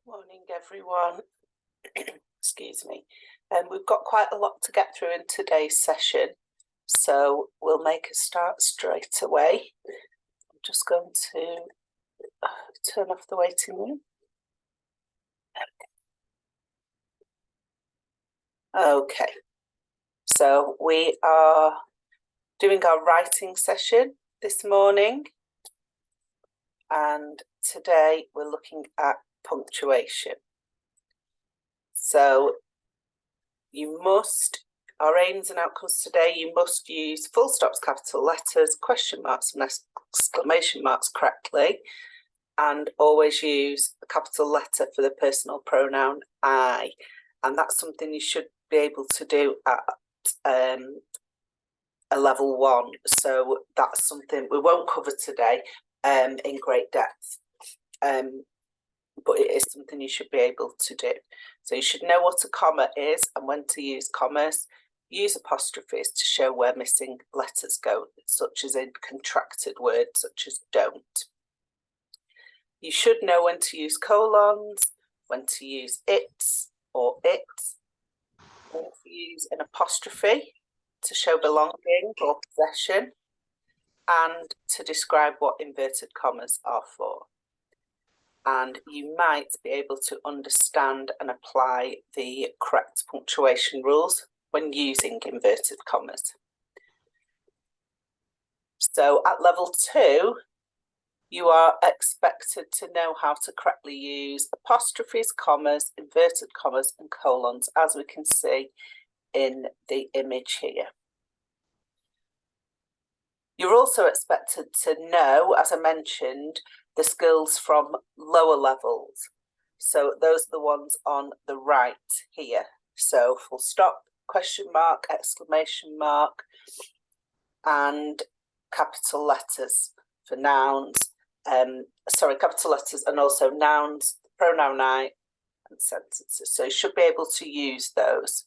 Morning, everyone. Excuse me. We've got quite a lot to get through in today's session, so we'll make a start straight away. I'm just going to turn off the waiting room. Okay, so we are doing our writing session this morning, and today we're looking at punctuation. So our aims and outcomes today, you must use full stops, capital letters, question marks and exclamation marks correctly, and always use a capital letter for the personal pronoun I. And that's something you should be able to do at a level 1. So that's something we won't cover today in great depth. But it is something you should be able to do. So you should know what a comma is and when to use commas. Use apostrophes to show where missing letters go, such as in contracted words such as don't. You should know when to use colons, when to use its or it, when to use an apostrophe to show belonging or possession, and to describe what inverted commas are for. And you might be able to understand and apply the correct punctuation rules when using inverted commas. So at level 2, you are expected to know how to correctly use apostrophes, commas, inverted commas and colons, as we can see in the image here. You're also expected to know, as I mentioned, the skills from lower levels. So those are the ones on the right here. So full stop, question mark, exclamation mark, and capital letters for nouns. Capital letters and also nouns, pronoun I, and sentences. So you should be able to use those.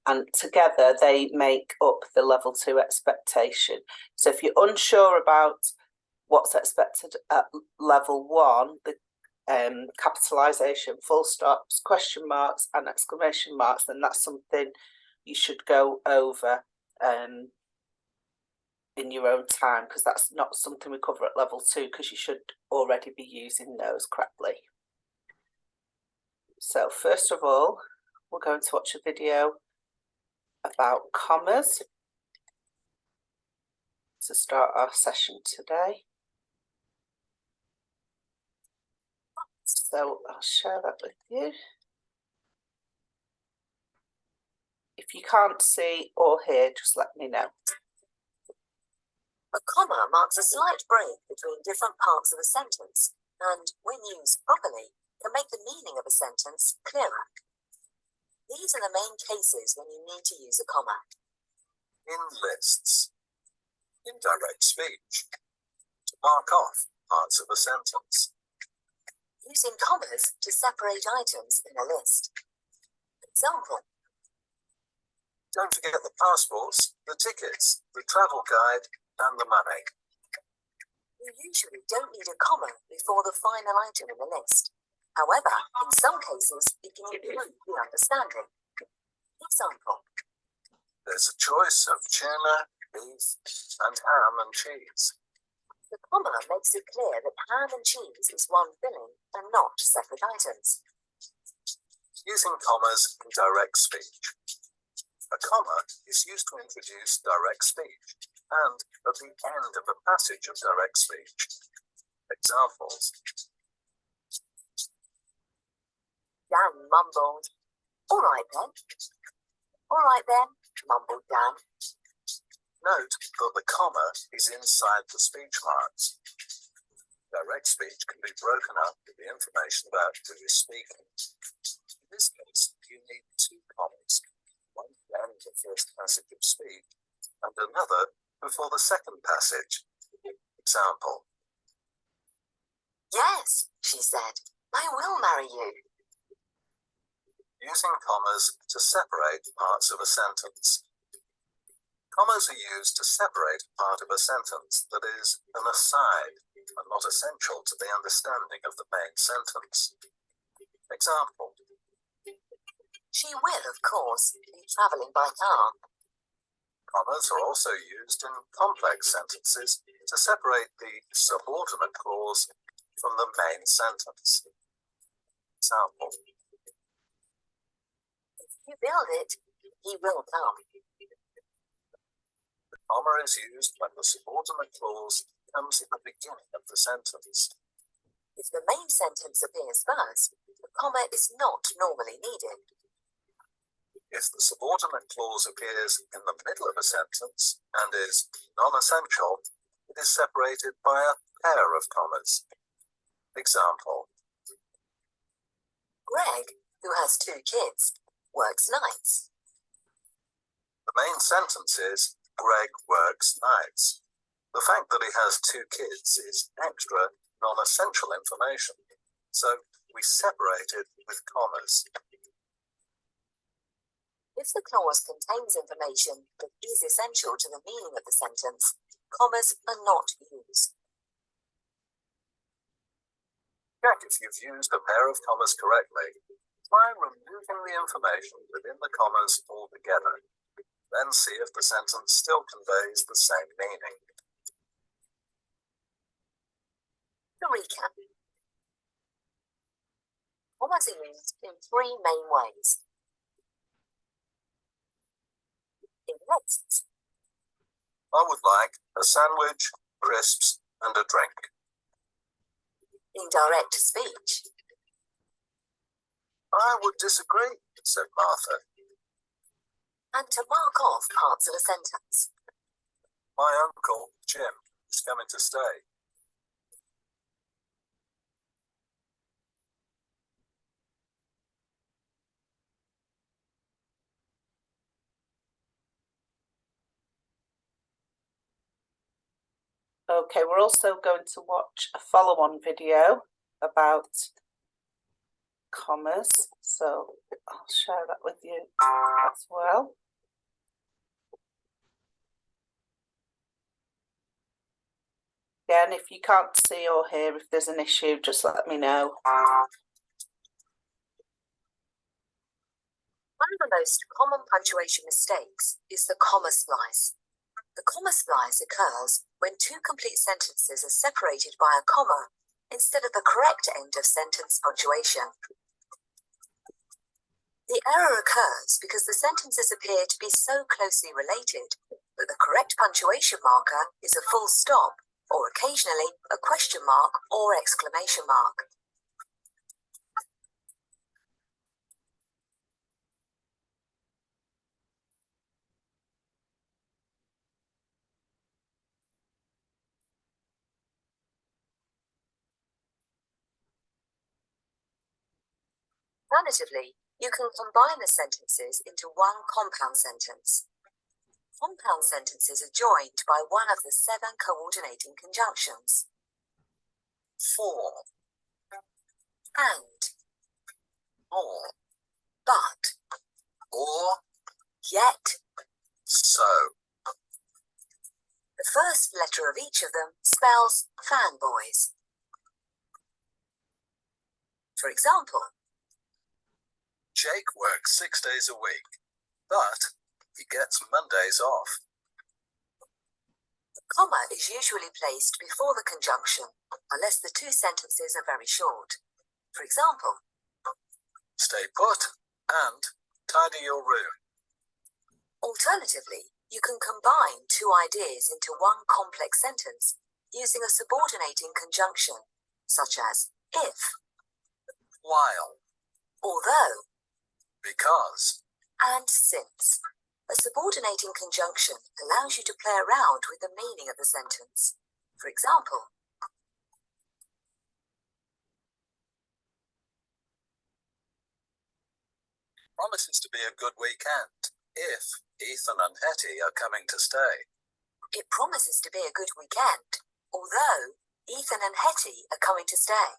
And together they make up the level 2 expectation. So if you're unsure about what's expected at level 1, the capitalisation, full stops, question marks and exclamation marks, then that's something you should go over in your own time, because that's not something we cover at level 2, because you should already be using those correctly. So first of all, we're going to watch a video about commas to start our session today. So I'll share that with you. If you can't see or hear, just let me know. A comma marks a slight break between different parts of a sentence and, when used properly, can make the meaning of a sentence clearer. These are the main cases when you need to use a comma. In lists, indirect speech, to mark off parts of a sentence. Using commas to separate items in a list. Example. Don't forget the passports, the tickets, the travel guide, and the money. You usually don't need a comma before the final item in the list. However, in some cases, it can improve the understanding. Example. There's a choice of tuna, beef, and ham and cheese. The comma makes it clear that ham and cheese is one filling and not separate items. Using commas in direct speech. A comma is used to introduce direct speech and at the end of a passage of direct speech. Examples. Dan mumbled, "All right then." "All right then," mumbled Dan. Note that the comma is inside the speech marks. Direct speech can be broken up with the information about who is speaking. In this case, you need 2 commas, one at the end of the first passage of speech and another before the second passage. Example. "Yes," she said, "I will marry you." Using commas to separate parts of a sentence. Commas are used to separate a part of a sentence that is an aside and not essential to the understanding of the main sentence. Example. She will, of course, be travelling by car. Commas are also used in complex sentences to separate the subordinate clause from the main sentence. Example. If you build it, he will come. The comma is used when the subordinate clause comes at the beginning of the sentence. If the main sentence appears first, the comma is not normally needed. If the subordinate clause appears in the middle of a sentence and is non-essential, it is separated by a pair of commas. Example. Greg, who has 2 kids, works nights. The main sentence is, Greg works nights. The fact that he has 2 kids is extra non-essential information, so we separate it with commas. If the clause contains information that is essential to the meaning of the sentence, commas are not used. Check if you've used a pair of commas correctly. Try removing the information within the commas altogether. Then see if the sentence still conveys the same meaning. To recap, commas are used in 3 main ways. In lists, I would like a sandwich, crisps, and a drink. in direct speech, I would disagree, said Martha. and to mark off parts of a sentence. My uncle, Jim, is coming to stay. Okay, we're also going to watch a follow-on video about commas, so I'll share that with you as well. Again, if you can't see or hear, if there's an issue, just let me know. One of the most common punctuation mistakes is the comma splice. The comma splice occurs when 2 complete sentences are separated by a comma instead of the correct end of sentence punctuation. The error occurs because the sentences appear to be so closely related that the correct punctuation marker is a full stop or occasionally a question mark or exclamation mark. Alternatively, you can combine the sentences into one compound sentence. Compound sentences are joined by one of the 7 coordinating conjunctions. For, And, or, but, or, yet. so. The first letter of each of them spells fanboys. For example, Jake works 6 days a week, but he gets Mondays off. the comma is usually placed before the conjunction unless the 2 sentences are very short. For example, Stay put and tidy your room. alternatively, you can combine 2 ideas into one complex sentence using a subordinating conjunction, such as if, While, although, because, and since. A subordinating conjunction allows you to play around with the meaning of the sentence. For example, promises to be a good weekend if Ethan and Hetty are coming to stay. it promises to be a good weekend, although Ethan and Hetty are coming to stay.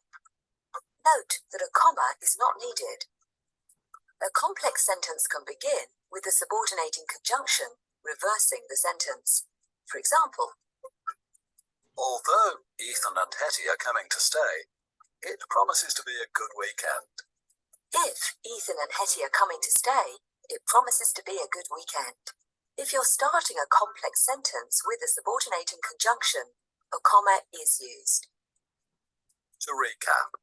Note that a comma is not needed. A complex sentence can begin with the subordinating conjunction reversing the sentence. For example, Although Ethan and Hetty are coming to stay, it promises to be a good weekend. If Ethan and Hetty are coming to stay, it promises to be a good weekend. If you're starting a complex sentence with a subordinating conjunction, a comma is used. To recap,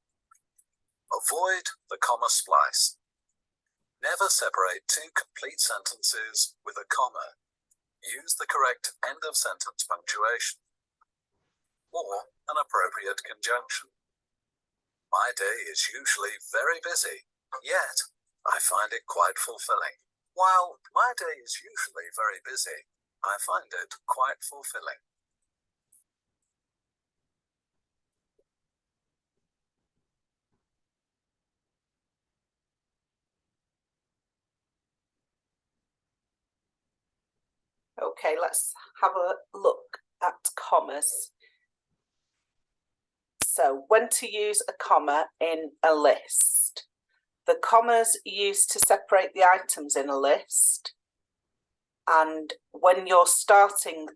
avoid the comma splice. Never separate two complete sentences with a comma. Use the correct end of sentence punctuation or an appropriate conjunction. My day is usually very busy, yet I find it quite fulfilling. While my day is usually very busy, I find it quite fulfilling. Okay, let's have a look at commas. So, when to use a comma in a list. The commas used to separate the items in a list, and when you're starting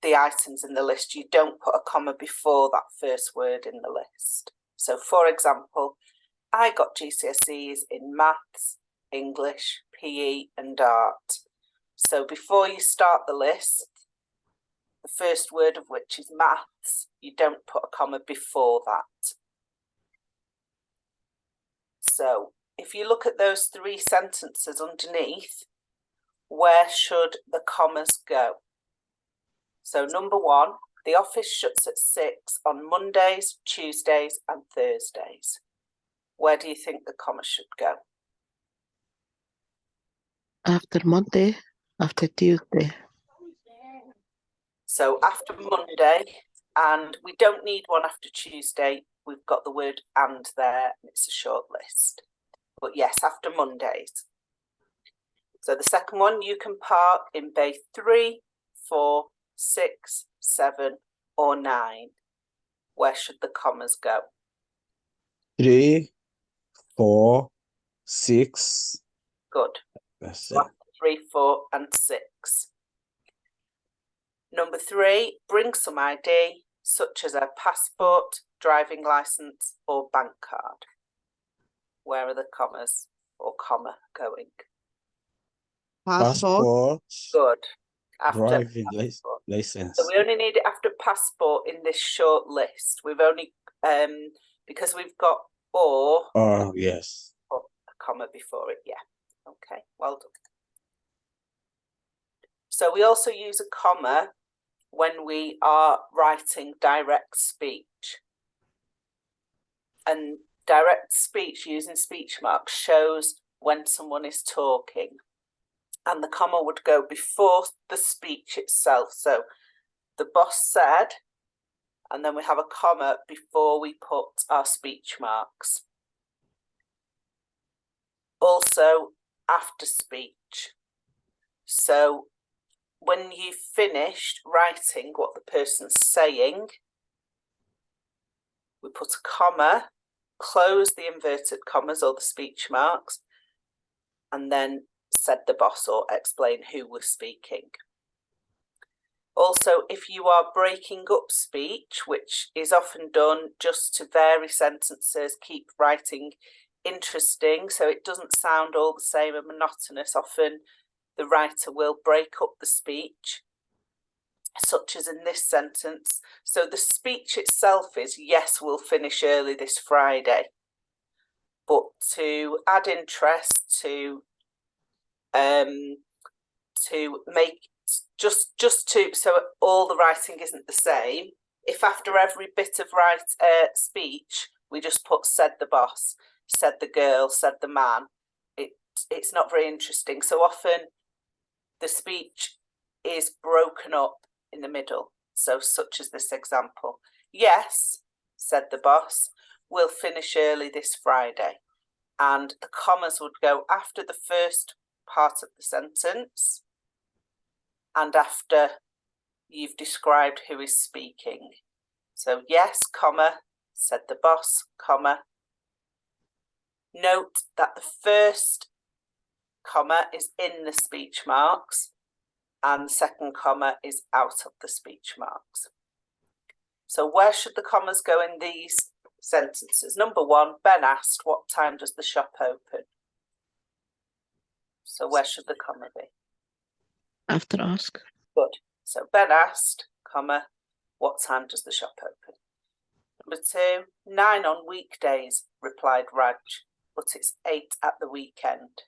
the items in the list, you don't put a comma before that first word in the list. So, for example, I got GCSEs in maths, English, PE and art. So before you start the list, the first word of which is maths, you don't put a comma before that. So if you look at those three sentences underneath, where should the commas go? So number one, the office shuts at 6 on Mondays, Tuesdays and Thursdays. Where do you think the comma should go? After Monday, after Tuesday. So after Monday, and we don't need one after Tuesday. We've got the word and there, and it's a short list. But yes, after Mondays. So the second one, you can park in bay 3, 4, 6, 7 or 9. Where should the commas go? 3, 4, 6. Good. That's So it. 3, 4 and 6. Number 3, bring some ID, such as a passport, driving licence or bank card. Where are the commas or comma going? Passport, Good. After driving passport. license. So we only need it after passport in this short list. We've only, because we've got or, Oh, yes. put a comma before it. Yeah. Okay, well done. So we also use a comma when we are writing direct speech. And direct speech using speech marks shows when someone is talking. And the comma would go before the speech itself. So the boss said, and then we have a comma before we put our speech marks. Also after speech. So when you've finished writing what the person's saying, we put a comma, close the inverted commas or the speech marks, and then said the boss or explain who was speaking. Also, if you are breaking up speech, which is often done just to vary sentences, keep writing interesting so it doesn't sound all the same and monotonous, often the writer will break up the speech, such as in this sentence. So the speech itself is, yes, we'll finish early this Friday. But to add interest, to make so all the writing isn't the same, if after every bit of speech we just put said the boss, said the girl, said the man, it's not very interesting. So often the speech is broken up in the middle. So such as this example, yes, said the boss, we'll finish early this Friday. And the commas would go after the first part of the sentence and after you've described who is speaking. So yes, comma, said the boss, comma. Note that the first comma is in the speech marks and the second comma is out of the speech marks. So where should the commas go in these sentences. Number one, Ben asked, what time does the shop open? So where should the comma be? After ask. Good. So Ben asked, comma, what time does the shop open? Number two, 9 on weekdays, replied Raj, but it's 8 at the weekend.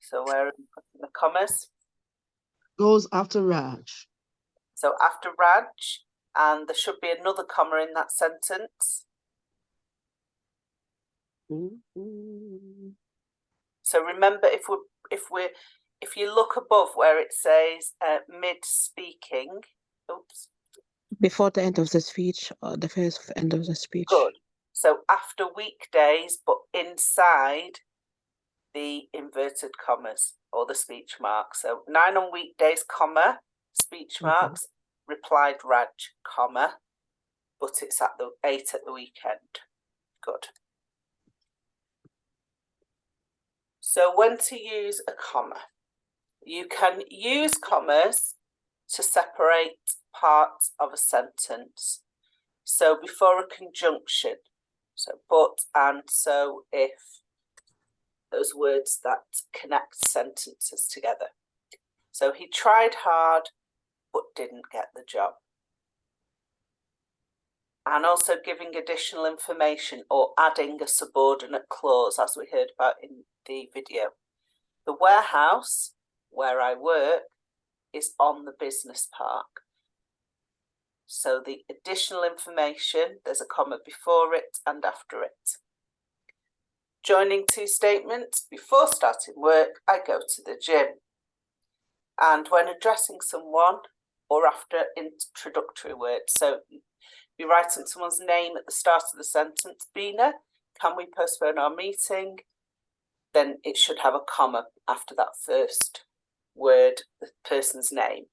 So where are we putting the commas? Goes after Raj. So after Raj, and there should be another comma in that sentence. So remember, if you look above where it says mid speaking, oops. Before the end of the speech or the first end of the speech. Good. So after weekdays, but inside the inverted commas or the speech marks. So 9 on weekdays, comma, speech marks, replied Raj, comma, but it's at the 8 at the weekend. Good. So when to use a comma? You can use commas to separate parts of a sentence. So before a conjunction, so but, and, so, if, those words that connect sentences together. So he tried hard, but didn't get the job. And also giving additional information or adding a subordinate clause, as we heard about in the video. The warehouse where I work is on the business park. So the additional information, there's a comma before it and after it. Joining two statements, before starting work, I go to the gym. And when addressing someone or after introductory words, so you're writing someone's name at the start of the sentence, Bina, can we postpone our meeting? Then it should have a comma after that first word, the person's name.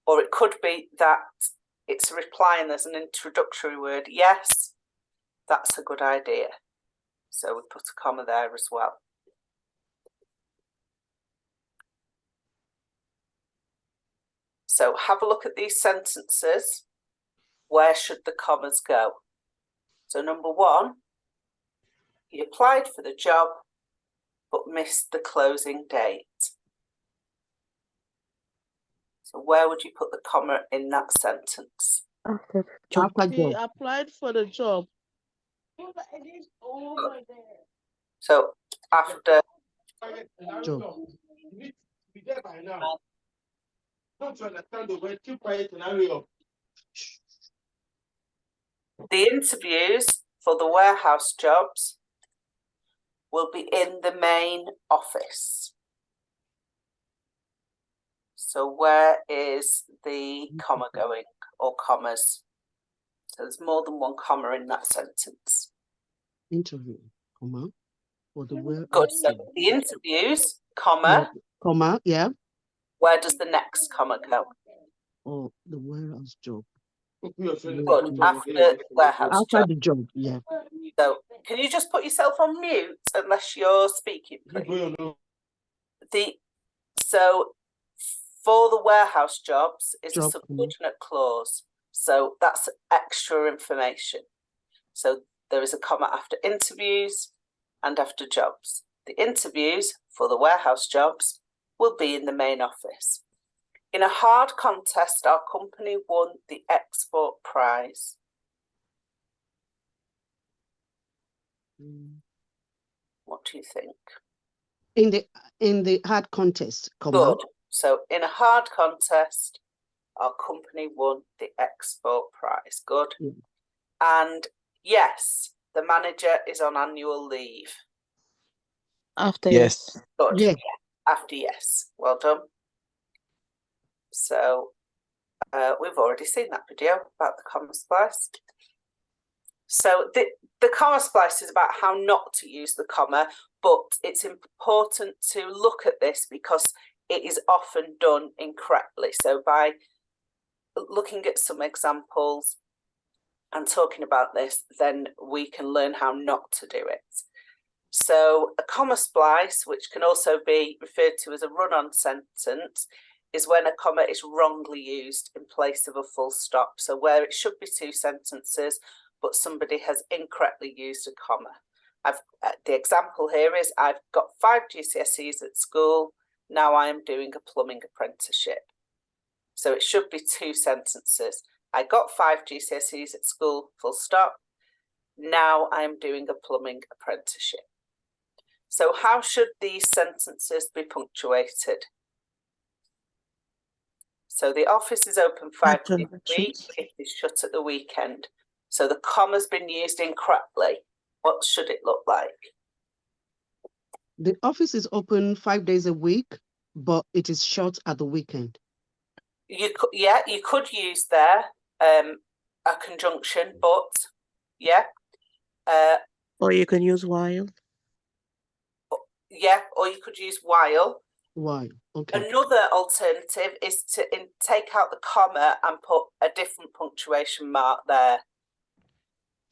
Or it could be that it's a reply and there's an introductory word, yes, that's a good idea. So we put a comma there as well. So have a look at these sentences. Where should the commas go? So number one, he applied for the job, but missed the closing date. So where would you put the comma in that sentence? After After He job. applied for the job. So after Job. the interviews for the warehouse jobs will be in the main office. So where is the comma going, or commas? So there's more than one comma in that sentence. Interview, comma. For the where. Good. So the interviews, comma. Yeah, comma, yeah. Where does the next comma go? Or the warehouse job. Good. After warehouse After job. the job, yeah. So can you just put yourself on mute unless you're speaking, please? So for the warehouse jobs is a Job, subordinate clause. So that's extra information. So there is a comma after interviews and after jobs. The interviews for the warehouse jobs will be in the main office. In a hard contest, our company won the export prize. What do you think? In the hard contest, comma. Good. So in a hard contest, our company won the export prize. Good. Yeah. And yes, the manager is on annual leave. After Yes. Good. Yeah. After yes. Well done. So we've already seen that video about the comma splice. So the comma splice is about how not to use the comma, but it's important to look at this because it is often done incorrectly. So by looking at some examples and talking about this, then we can learn how not to do it. So a comma splice, which can also be referred to as a run-on sentence, is when a comma is wrongly used in place of a full stop. So where it should be 2 sentences, but somebody has incorrectly used a comma. The example here is I've got 5 GCSEs at school. Now I am doing a plumbing apprenticeship. So it should be 2 sentences. I got 5 GCSEs at school, full stop. Now I am doing a plumbing apprenticeship. So how should these sentences be punctuated? So the office is open 5 days a week. It is shut at the weekend. So the comma's been used incorrectly. What should it look like? The office is open 5 days a week, but it is shut at the weekend. You could use there a conjunction, but Or you can use while. Or you could use while. Why? Okay. Another alternative is to take out the comma and put a different punctuation mark there.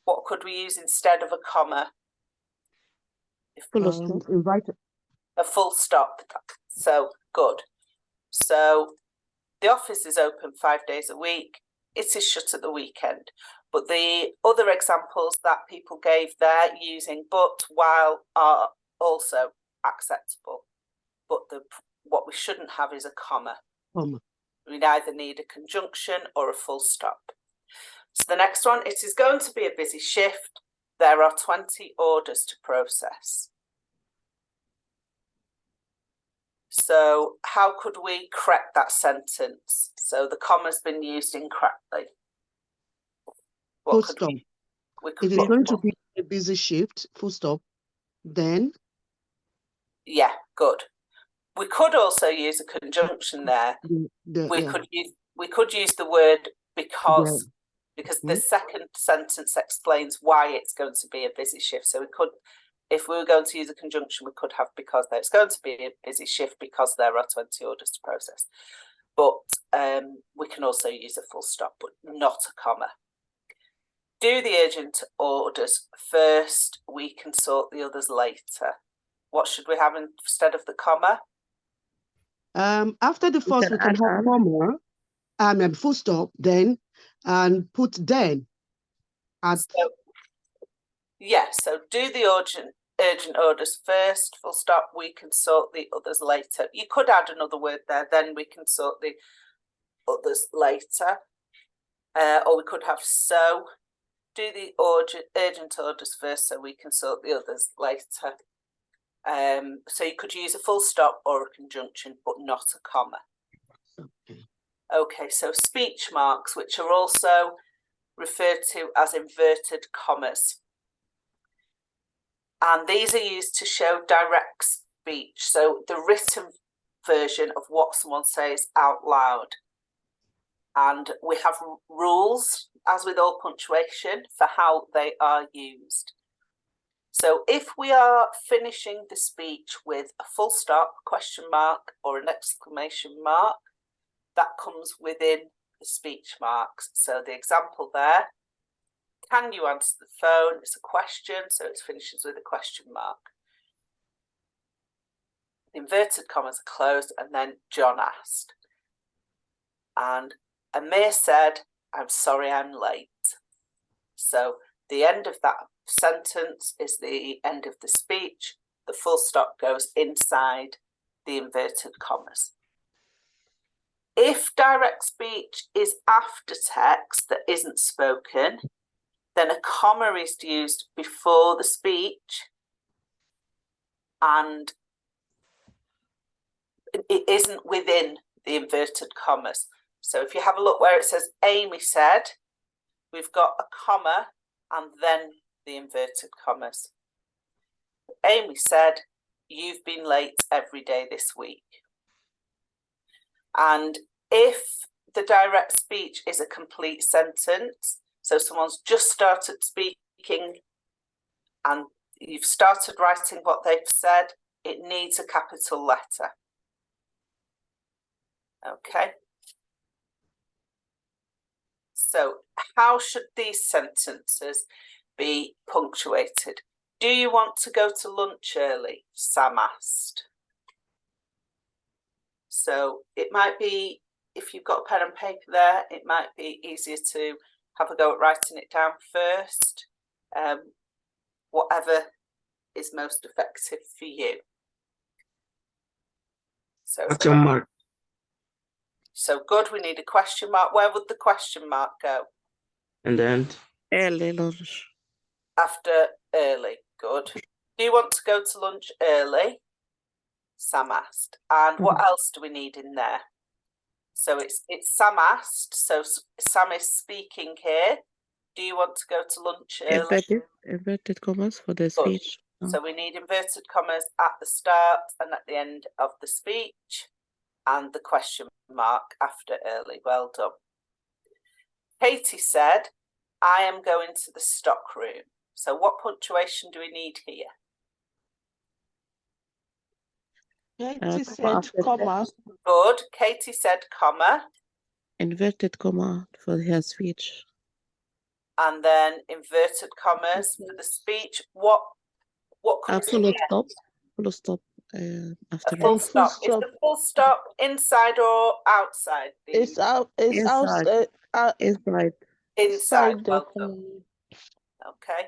What could we use instead of a comma? Invite a full stop. So good. So the office is open 5 days a week. It is shut at the weekend. But the other examples that people gave there using but, while are also acceptable. But what we shouldn't have is a comma. We either need a conjunction or a full stop. So the next one, it is going to be a busy shift. There are 20 orders to process. So how could we correct that sentence? So the comma's been used incorrectly. Full stop. It is going to be a busy shift, full stop, then? Yeah, good. We could also use a conjunction there. We could use the word because the second sentence explains why it's going to be a busy shift. So we could, if we were going to use a conjunction, we could have because it's going to be a busy shift because there are 20 orders to process. But we can also use a full stop, but not a comma. Do the urgent orders first, we can sort the others later. What should we have instead of the comma? After the first, we can have comma, and full stop, then, and put then. So do the urgent orders first, full stop, we can sort the others later. You could add another word there, then we can sort the others later. Or we could have so. Do the urgent orders first so we can sort the others later. So you could use a full stop or a conjunction, but not a comma. Okay, so speech marks, which are also referred to as inverted commas. And these are used to show direct speech, so the written version of what someone says out loud. And we have rules, as with all punctuation, for how they are used. So if we are finishing the speech with a full stop, question mark, or an exclamation mark, that comes within the speech marks. So the example there, can you answer the phone? It's a question, so it finishes with a question mark. The inverted commas are closed, and then John asked. And Amir said, I'm sorry I'm late. So the end of that sentence is the end of the speech. The full stop goes inside the inverted commas. If direct speech is after text that isn't spoken, then a comma is used before the speech and it isn't within the inverted commas. So if you have a look where it says Amy said, we've got a comma and then the inverted commas. Amy said, you've been late every day this week. And if the direct speech is a complete sentence, so someone's just started speaking and you've started writing what they've said, it needs a capital letter. Okay. So how should these sentences be punctuated? Do you want to go to lunch early? Sam asked. So it might be, if you've got a pen and paper there, it might be easier to have a go at writing it down first. Whatever is most effective for you. So, Question mark. so good, we need a question mark. Where would the question mark go? And then Early lunch. After early, good. Do you want to go to lunch early? Sam asked. And what else do we need in there? So it's Sam asked, so Sam is speaking here. Do you want to go to lunch early? Inverted commas for the Good. speech. So we need inverted commas at the start and at the end of the speech, and the question mark after early. Well done. Katie said, I am going to the stock room. So what punctuation do we need here? Katie said, comma. Good. Katie said, comma. Inverted comma for her speech. And then inverted commas for the speech. What comes Full next? stop. Full stop. After A full And stop. full Is stop. the full stop inside or outside? It's out. It's Inside. outside. Inside. Inside. the Well done. Okay.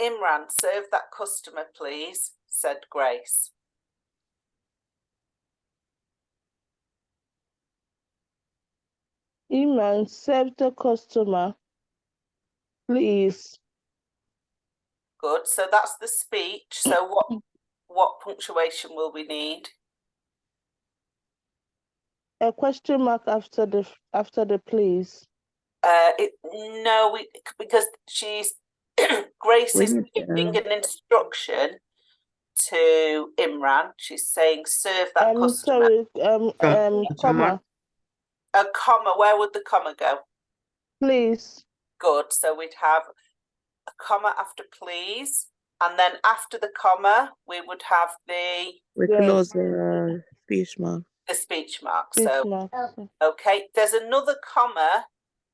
Imran, serve that customer, please, said Grace. Imran, serve the customer, please. Good. So that's the speech. So what punctuation will we need? A question mark after the please. No, because she's Grace We is need, giving an instruction to Imran. She's saying serve that customer. Sorry, comma, A comma. Where would the comma go? please. Good. So we'd have a comma after please, and then after the comma we would have the We close the speech mark. the speech mark. Speech So mark. okay, there's another comma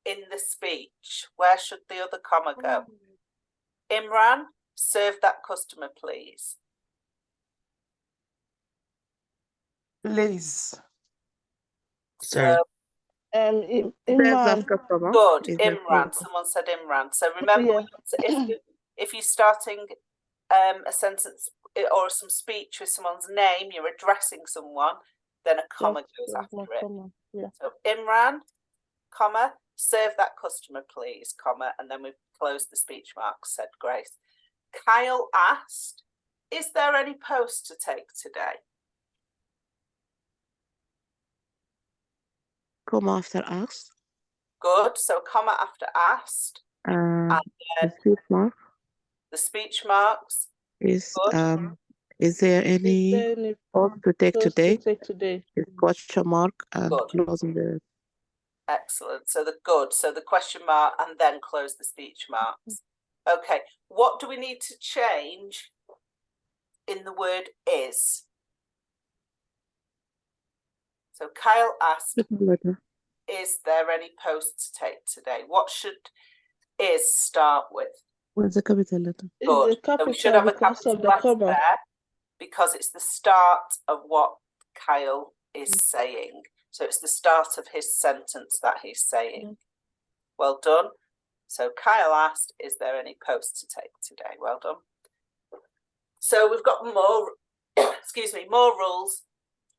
in the speech. Where should the other comma go? Imran, serve that customer, please. Please. sorry. Imran. Good, Imran. Someone said Imran. So remember, if you're starting a sentence or some speech with someone's name, you're addressing someone, then a comma goes after it. Yeah. So Imran, comma, serve that customer, please, comma, and then we've closed the speech marks, said Grace. Kyle asked, is there any post to take today? Comma after asked. Good. So comma after asked. And the speech mark the speech marks. is Good. is there any post to take today? Is question mark and Good. closing the. Excellent. So the question mark and then close the speech marks. Okay. What do we need to change in the word is? So Kyle asked, is there any post to take today? What should is start with? Where's the capital letter? Good. So we should have a capital letter there because it's the start of what Kyle is saying. So it's the start of his sentence that he's saying. Well done. So Kyle asked, is there any post to take today? Well done. So we've got more, excuse me, more rules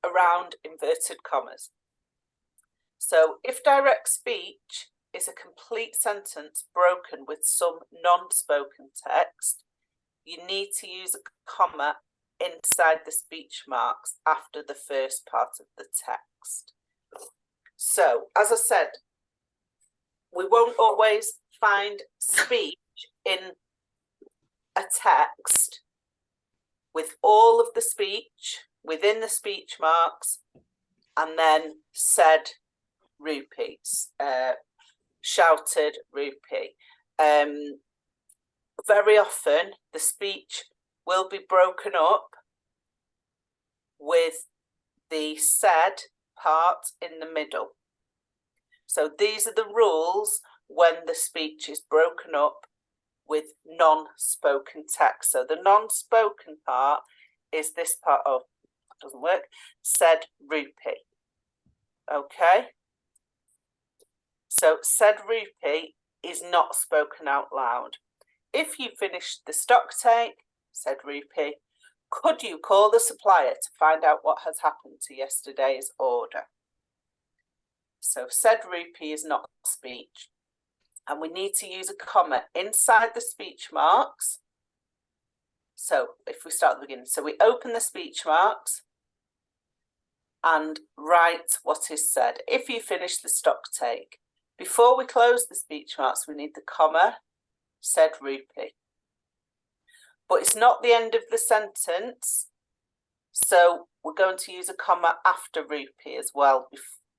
around inverted commas. So if direct speech is a complete sentence broken with some non-spoken text, you need to use a comma inside the speech marks after the first part of the text. So, as I said, we won't always find speech in a text with all of the speech within the speech marks and then said rupees, shouted rupee. Very often the speech will be broken up with the said part in the middle. So these are the rules when the speech is broken up with non-spoken text. So the non-spoken part is this part of doesn't work. Said rupee. Okay. So said rupee is not spoken out loud. If you finished the stock take, said rupee, could you call the supplier to find out what has happened to yesterday's order? So said rupee is not speech. And we need to use a comma inside the speech marks. So if we start at the beginning, so we open the speech marks and write what is said. If you finish the stock take, before we close the speech marks, we need the comma, said rupee. But it's not the end of the sentence. So we're going to use a comma after rupee as well,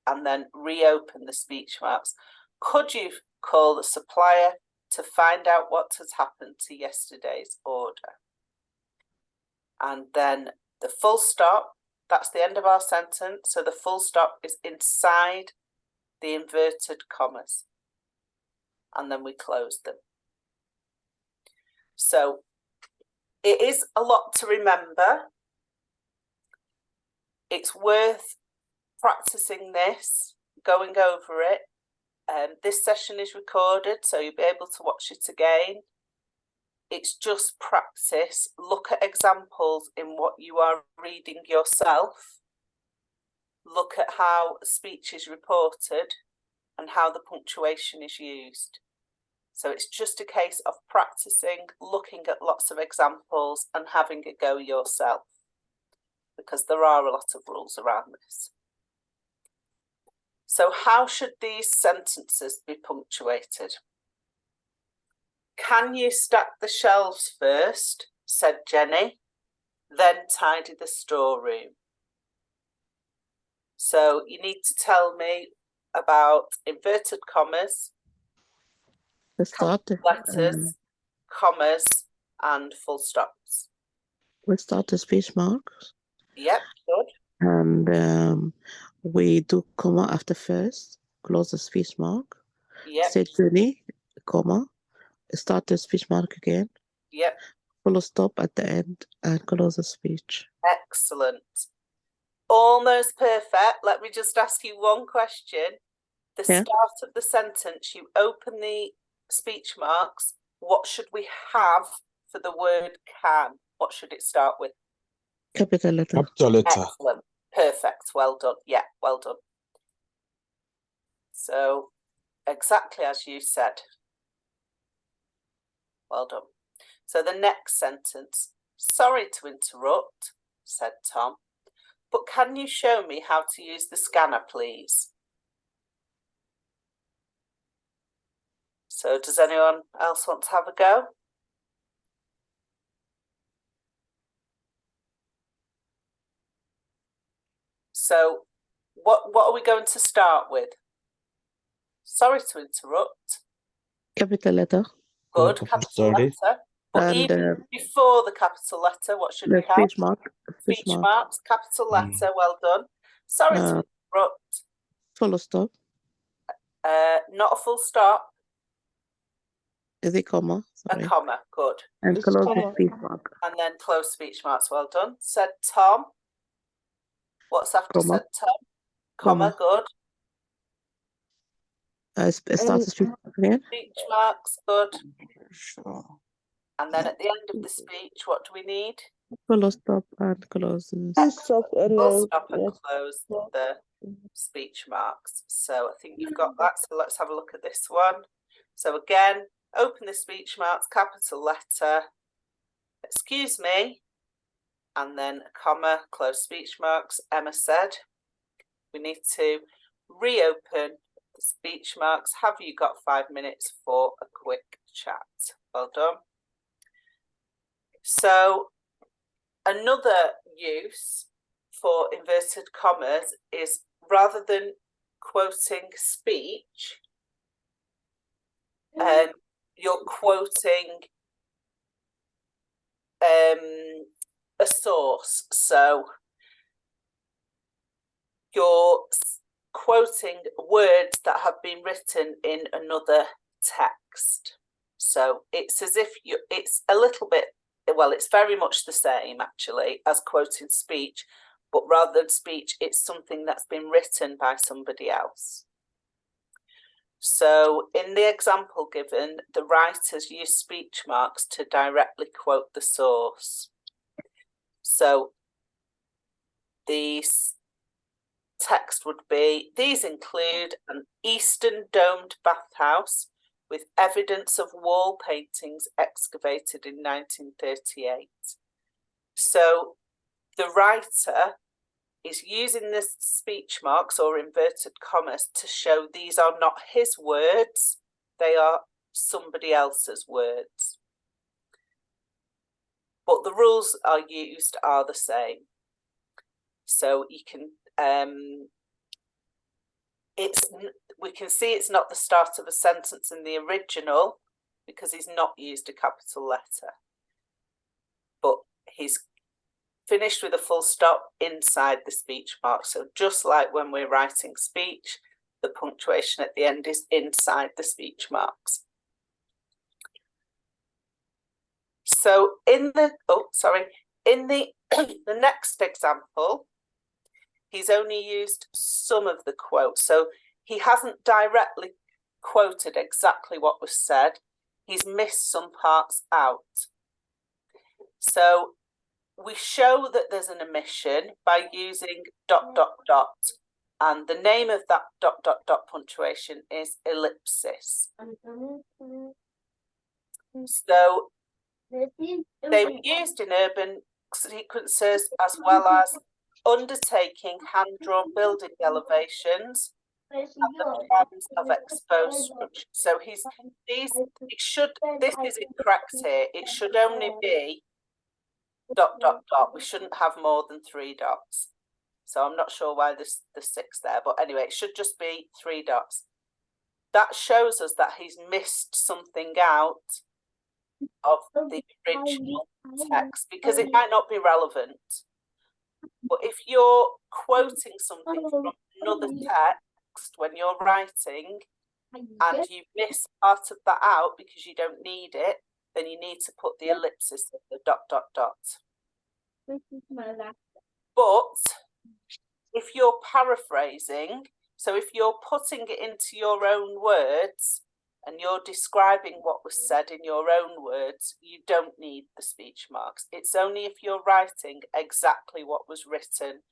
and then reopen the speech marks. Could you call the supplier to find out what has happened to yesterday's order? And then the full stop, that's the end of our sentence. So the full stop is inside the inverted commas. And then we close them. So it is a lot to remember. It's worth practicing this, going over it. This session is recorded, so you'll be able to watch it again. It's just practice. Look at examples in what you are reading yourself. Look at how speech is reported and how the punctuation is used. So it's just a case of practicing, looking at lots of examples and having a go yourself, because there are a lot of rules around this. So how should these sentences be punctuated? Can you stack the shelves first, said Jenny, then tidy the storeroom? So you need to tell me about inverted commas, letters, commas, and full stops. We start the speech marks. Yep, good. And we do comma after first, close the speech mark. Yep. Say Jenny, comma, start the speech mark again. Yep. Full stop at the end and close the speech. Excellent. Almost perfect. Let me just ask you one question. The start of the sentence, you open the speech marks. What should we have for the word can? What should it start with? Capital letter. Capital letter. Excellent. Perfect. Well done. Yeah, well done. So exactly as you said. Well done. So the next sentence. Sorry to interrupt, said Tom, but can you show me how to use the scanner, please? So does anyone else want to have a go? So what are we going to start with? Sorry to interrupt. Capital letter. Good, capital letter. But And, even before the capital letter, what should we have? Speech mark. Speech marks, capital letter, well done. Sorry to interrupt. Full stop. Not a full stop. Is it comma? Sorry. A comma, good. And It's close the comma. speech mark. And then close speech marks, well done. Said Tom. What's after Comma. said Tom? Comma, good. Start the speech mark again. Speech marks, good. Sure. And then at the end of the speech, what do we need? Full stop and close the Full stop and Full stop and yes. close the speech marks. So I think you've got that. So let's have a look at this one. So again, open the speech marks, capital letter, excuse me, and then a comma, close speech marks. Emma said, we need to reopen the speech marks. Have you got 5 minutes for a quick chat? Well done. So another use for inverted commas is, rather than quoting speech, you're quoting a source. So you're quoting words that have been written in another text. So it's as if it's a little bit, well, it's very much the same actually as quoting speech, but rather than speech, it's something that's been written by somebody else. So in the example given, the writers use speech marks to directly quote the source. So the text would be, these include an Eastern domed bathhouse with evidence of wall paintings excavated in 1938. So the writer is using the speech marks or inverted commas to show these are not his words, they are somebody else's words. But the rules used are the same. So you can, we can see it's not the start of a sentence in the original because he's not used a capital letter. But he's finished with a full stop inside the speech mark. So just like when we're writing speech, the punctuation at the end is inside the speech marks. So in the, the next example, he's only used some of the quote. So he hasn't directly quoted exactly what was said. He's missed some parts out. So we show that there's an omission by using ... and the name of that ... punctuation is ellipsis. So they were used in urban sequences as well as undertaking hand-drawn building elevations and the plans of exposed structures. So this is incorrect here. It should only be ... We shouldn't have more than 3 dots. So I'm not sure why there's 6 there, but anyway, it should just be 3 dots. That shows us that he's missed something out of the original text because it might not be relevant. But if you're quoting something from another text when you're writing and you miss part of that out because you don't need it, then you need to put the ellipsis of the ... But if you're paraphrasing, so if you're putting it into your own words and you're describing what was said in your own words, you don't need the speech marks. It's only if you're writing exactly what was written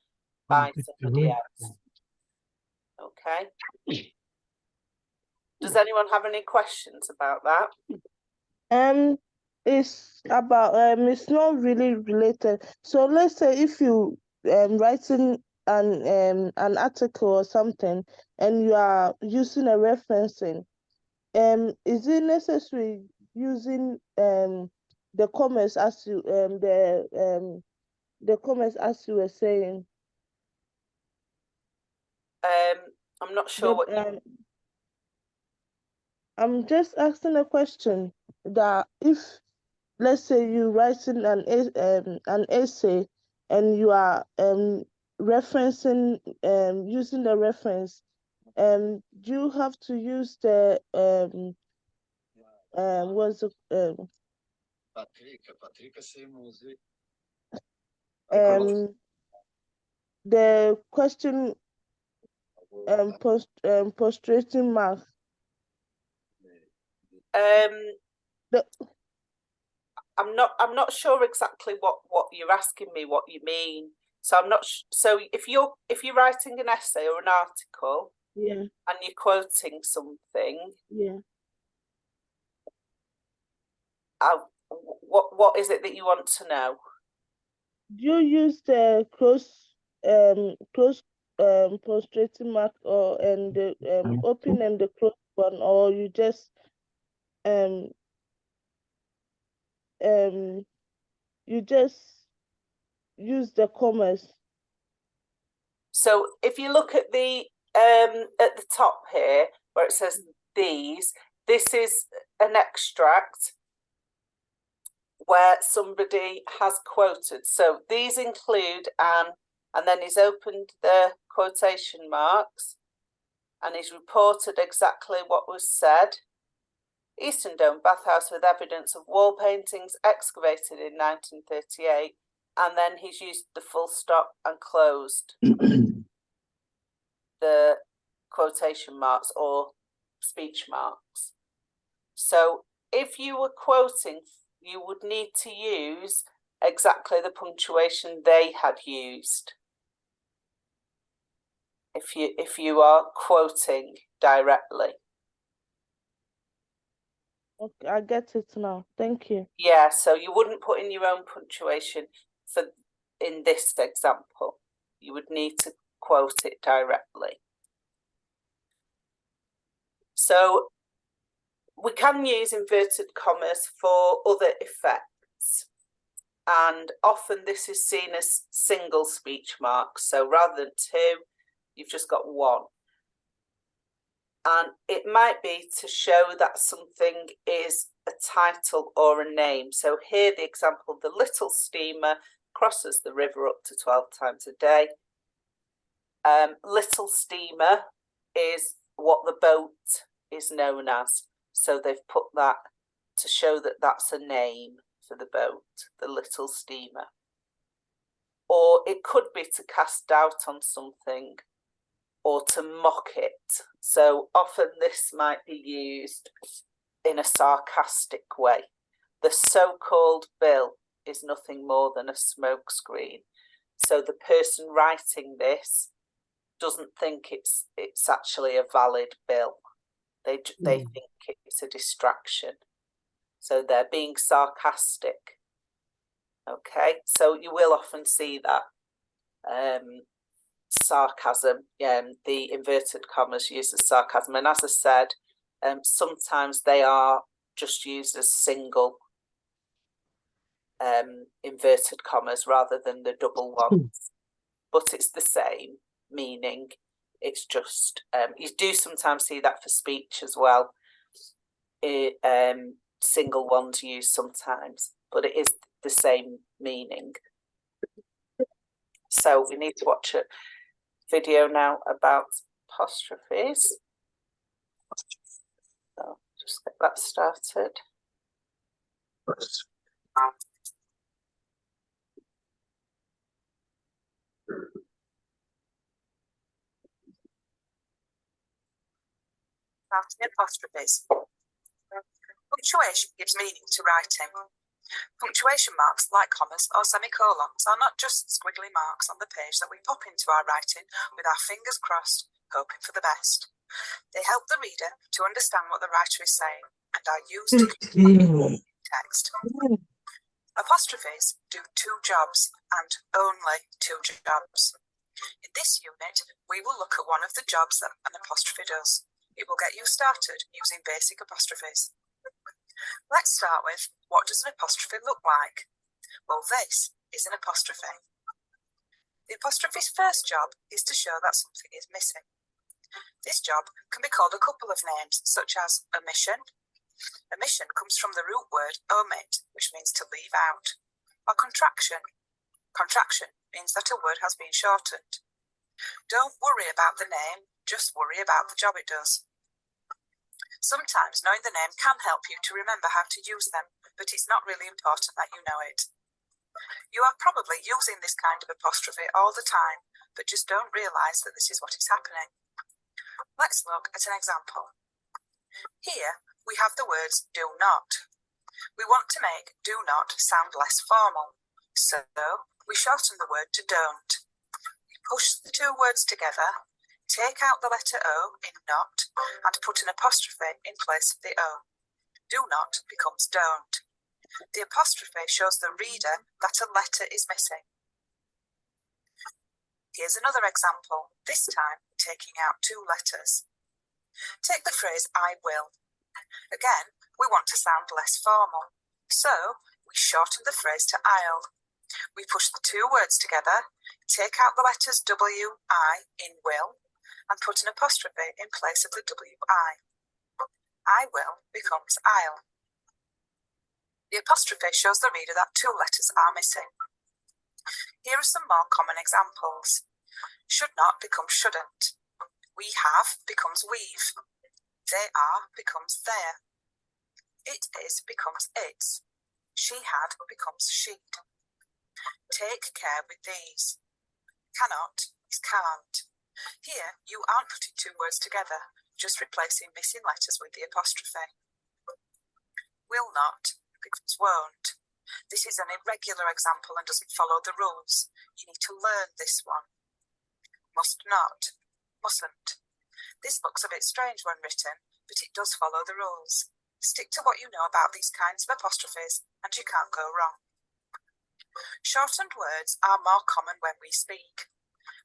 by somebody else. Okay. Does anyone have any questions about that? It's about it's not really related. So let's say if you writing an article or something and you are using a referencing, is it necessary using the comments as you the comments as you were saying? I'm not sure what I'm just asking a question that if, let's say, you're writing an essay and you are referencing using the reference, do you have to use the what's it the question postulating mark? I'm not sure exactly what you're asking me, what you mean. So I'm not so if you're writing an essay or an article, yeah, and you're quoting something, yeah, what is it that you want to know? Do you use the close postulating mark or and the open and the close one, or you just use the commas? So if you look at the top here where it says these, this is an extract where somebody has quoted. So these include and then he's opened the quotation marks and he's reported exactly what was said. Eastern Dome bathhouse with evidence of wall paintings excavated in 1938. and then he's used the full stop and closed the quotation marks or speech marks. So if you were quoting, you would need to use exactly the punctuation they had used. If you are quoting directly. Okay, I get it now. Thank you. Yeah, so you wouldn't put in your own punctuation in this example. You would need to quote it directly. So we can use inverted commas for other effects, and often this is seen as single speech marks. So rather than two, you've just got one. And it might be to show that something is a title or a name. So here the example, the little steamer crosses the river up to 12 times a day. Little steamer is what the boat is known as. So they've put that to show that that's a name for the boat, the little steamer. Or it could be to cast doubt on something or to mock it. So often this might be used in a sarcastic way. The so-called bill is nothing more than a smokescreen. So the person writing this doesn't think it's actually a valid bill. They think it's a distraction. So they're being sarcastic. Okay, so you will often see that. Sarcasm, the inverted commas used as sarcasm, and as I said, sometimes they are just used as single inverted commas rather than the double ones, but it's the same meaning. It's just you do sometimes see that for speech as well. Single ones used sometimes, but it is the same meaning. So we need to watch a video now about apostrophes. So just get that started. Starting apostrophes. Punctuation gives meaning to writing. Punctuation marks, like commas or semicolons, are not just squiggly marks on the page that we pop into our writing with our fingers crossed, hoping for the best. They help the reader to understand what the writer is saying and are used to communicate text. Apostrophes do two jobs, and only two jobs. In this unit, we will look at one of the jobs that an apostrophe does. It will get you started using basic apostrophes. Let's start with, what does an apostrophe look like? Well, this is an apostrophe. The apostrophe's first job is to show that something is missing. This job can be called a couple of names, such as omission. Omission comes from the root word omit, which means to leave out. Or contraction. Contraction means that a word has been shortened. Don't worry about the name, just worry about the job it does. Sometimes knowing the name can help you to remember how to use them, but it's not really important that you know it. You are probably using this kind of apostrophe all the time, but just don't realise that this is what is happening. Let's look at an example. Here we have the words do not. We want to make do not sound less formal, so we shorten the word to don't. We push the two words together, take out the letter O in not, and put an apostrophe in place of the O. Do not becomes don't. The apostrophe shows the reader that a letter is missing. Here's another example, this time taking out two letters. Take the phrase I will. Again, we want to sound less formal, so we shorten the phrase to I'll. We push the two words together, take out the letters W, I in will, and put an apostrophe in place of the W-I. I will becomes I'll. The apostrophe shows the reader that two letters are missing. Here are some more common examples. Should not becomes shouldn't. We have becomes we've. They are becomes there. It is becomes its. She had becomes she'd. Take care with these. Cannot is can't. Here, you aren't putting two words together, just replacing missing letters with the apostrophe. Will not becomes won't. This is an irregular example and doesn't follow the rules. You need to learn this one. Must not, mustn't. This looks a bit strange when written, but it does follow the rules. Stick to what you know about these kinds of apostrophes and you can't go wrong. Shortened words are more common when we speak.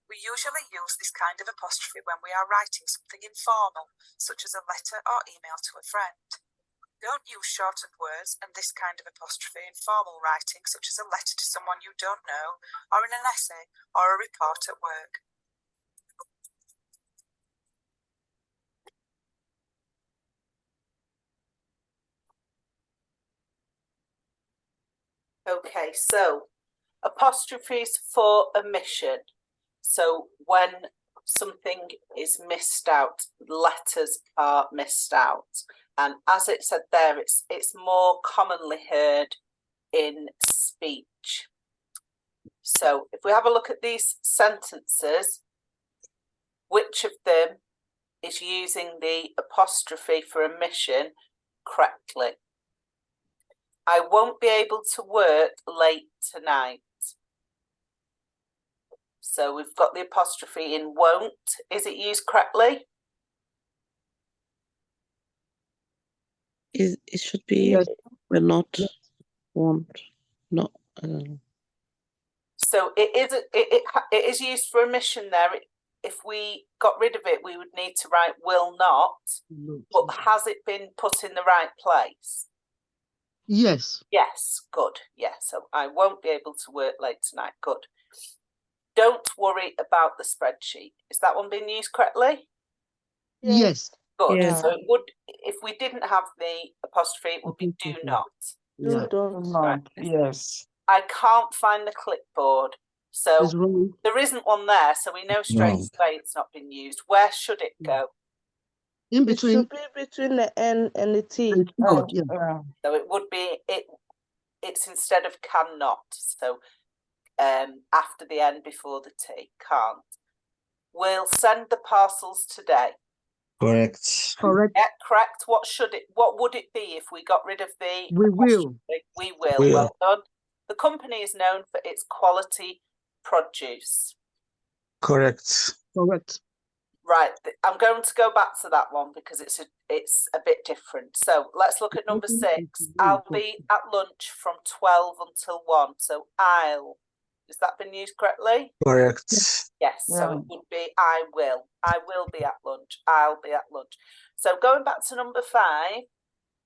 We usually use this kind of apostrophe when we are writing something informal, such as a letter or email to a friend. Don't use shortened words and this kind of apostrophe in formal writing, such as a letter to someone you don't know, or in an essay or a report at work. Okay, so apostrophes for omission. So when something is missed out, letters are missed out. And as it said there, it's more commonly heard in speech. So if we have a look at these sentences, which of them is using the apostrophe for omission correctly? I won't be able to work late tonight. So we've got the apostrophe in won't. Is it used correctly? It should be Yes. will not, won't, not. So it is used for omission there. If we got rid of it, we would need to write will not. But has it been put in the right place? Yes. Yes, good. Yeah, so I won't be able to work late tonight. Good. Don't worry about the spreadsheet. Is that one being used correctly? Yes. Good. Yeah. So it would, if we didn't have the apostrophe, it would be do not. Yeah. Right. Yes. I can't find the clipboard. So It's wrong. there isn't one there, so we know straight Wrong. away it's not been used. Where should it go? In It between. should be between the N and the T. And Good. yeah. So it would be it's instead of cannot. So after the N before the T, can't. We'll send the parcels today. Correct. Correct. Yeah, correct. What would it be if we got rid of the We will. We will. Will. Well done. The company is known for its quality produce. Correct. Correct. Right, I'm going to go back to that one because it's a bit different. So let's look at number 6. I'll be at lunch from 12 until 1. So has that been used correctly? Correct. Yes, so it would be I will. I will be at lunch. I'll be at lunch. So going back to number 5,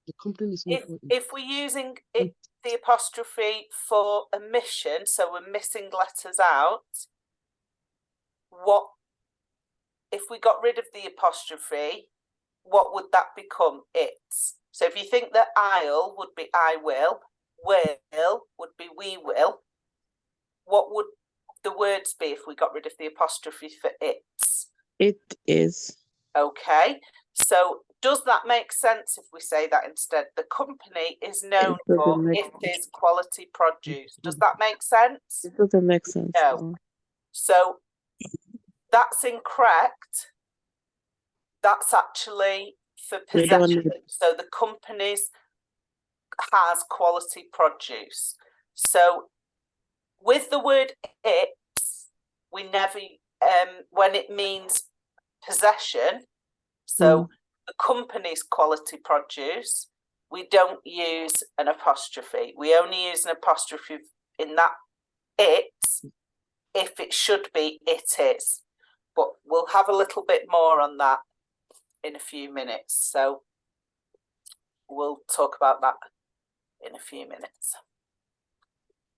The company is if we're using it, the apostrophe for omission, so we're missing letters out, if we got rid of the apostrophe, what would that become? It's. So if you think that I'll would be I will would be we will, what would the words be if we got rid of the apostrophe for it's? It is. Okay, so does that make sense if we say that instead? The company is known It doesn't for make its quality produce. Does that make sense? It doesn't make sense. No. So that's incorrect. That's actually for We don't possession. need- So the company's has quality produce. So with the word it's, we never when it means possession, so the company's quality produce, we don't use an apostrophe. We only use an apostrophe in that it's if it should be it is. But we'll have a little bit more on that in a few minutes. So we'll talk about that in a few minutes.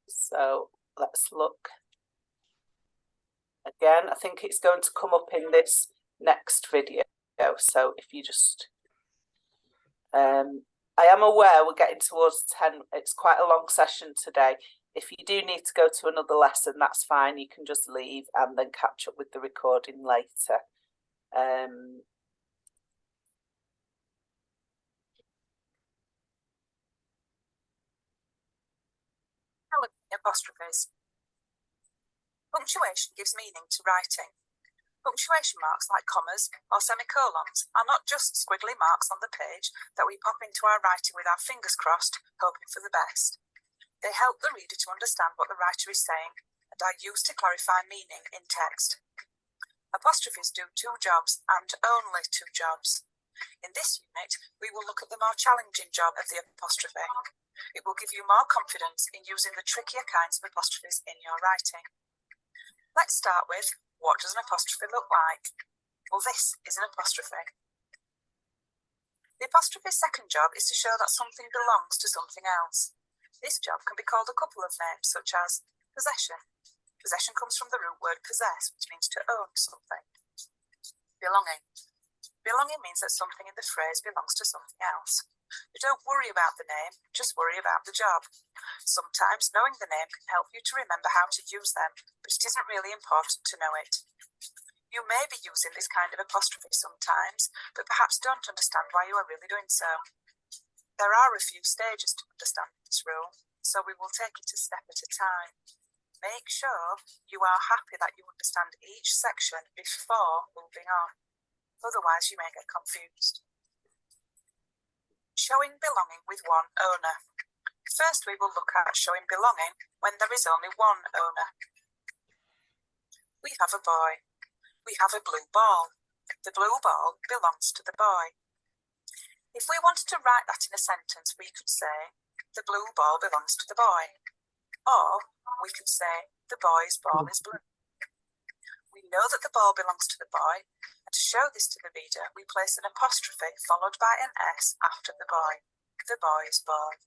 So let's look. Again, I think it's going to come up in this next video. So if you just, I am aware we're getting towards 10. It's quite a long session today. If you do need to go to another lesson, that's fine. You can just leave and then catch up with the recording later. apostrophes. Punctuation gives meaning to writing. Punctuation marks like commas or semicolons are not just squiggly marks on the page that we pop into our writing with our fingers crossed, hoping for the best. They help the reader to understand what the writer is saying and are used to clarify meaning in text. Apostrophes do two jobs and only two jobs. In this unit, we will look at the more challenging job of the apostrophe. It will give you more confidence in using the trickier kinds of apostrophes in your writing. Let's start with, what does an apostrophe look like? Well, this is an apostrophe. The apostrophe's second job is to show that something belongs to something else. This job can be called a couple of names, such as possession. Possession comes from the root word possess, which means to own something. Belonging. Belonging means that something in the phrase belongs to something else. You don't worry about the name, just worry about the job. Sometimes knowing the name can help you to remember how to use them, but it isn't really important to know it. You may be using this kind of apostrophe sometimes, but perhaps don't understand why you are really doing so. There are a few stages to understand this rule, so we will take it a step at a time. Make sure you are happy that you understand each section before moving on. Otherwise, you may get confused. Showing belonging with one owner. First, we will look at showing belonging when there is only one owner. We have a boy. We have a blue ball. The blue ball belongs to the boy. If we wanted to write that in a sentence, we could say, the blue ball belongs to the boy. Or we could say, the boy's ball is blue. We know that the ball belongs to the boy, and to show this to the reader, we place an apostrophe followed by an S after the boy. The boy's ball.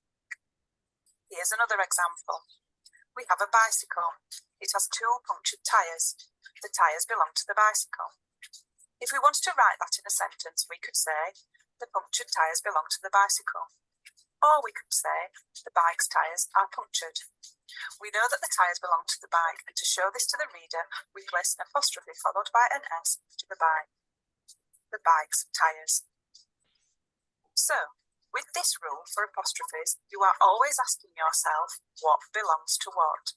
Here's another example. We have a bicycle. It has two punctured tyres. The tyres belong to the bicycle. If we wanted to write that in a sentence, we could say, the punctured tyres belong to the bicycle. Or we could say, the bike's tyres are punctured. We know that the tyres belong to the bike, and to show this to the reader, we place an apostrophe followed by an S after the bike. The bike's tyres. So, with this rule for apostrophes, you are always asking yourself, what belongs to what?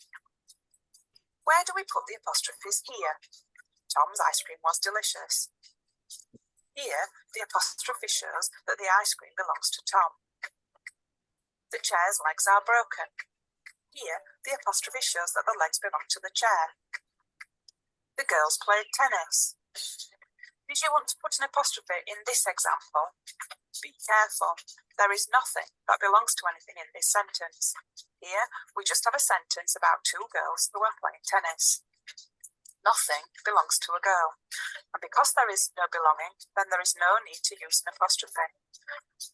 Where do we put the apostrophes here? Tom's ice cream was delicious. Here, the apostrophe shows that the ice cream belongs to Tom. The chair's legs are broken. Here, the apostrophe shows that the legs belong to the chair. The girls played tennis. Did you want to put an apostrophe in this example? Be careful. There is nothing that belongs to anything in this sentence. Here, we just have a sentence about two girls who are playing tennis. Nothing belongs to a girl. And because there is no belonging, then there is no need to use an apostrophe.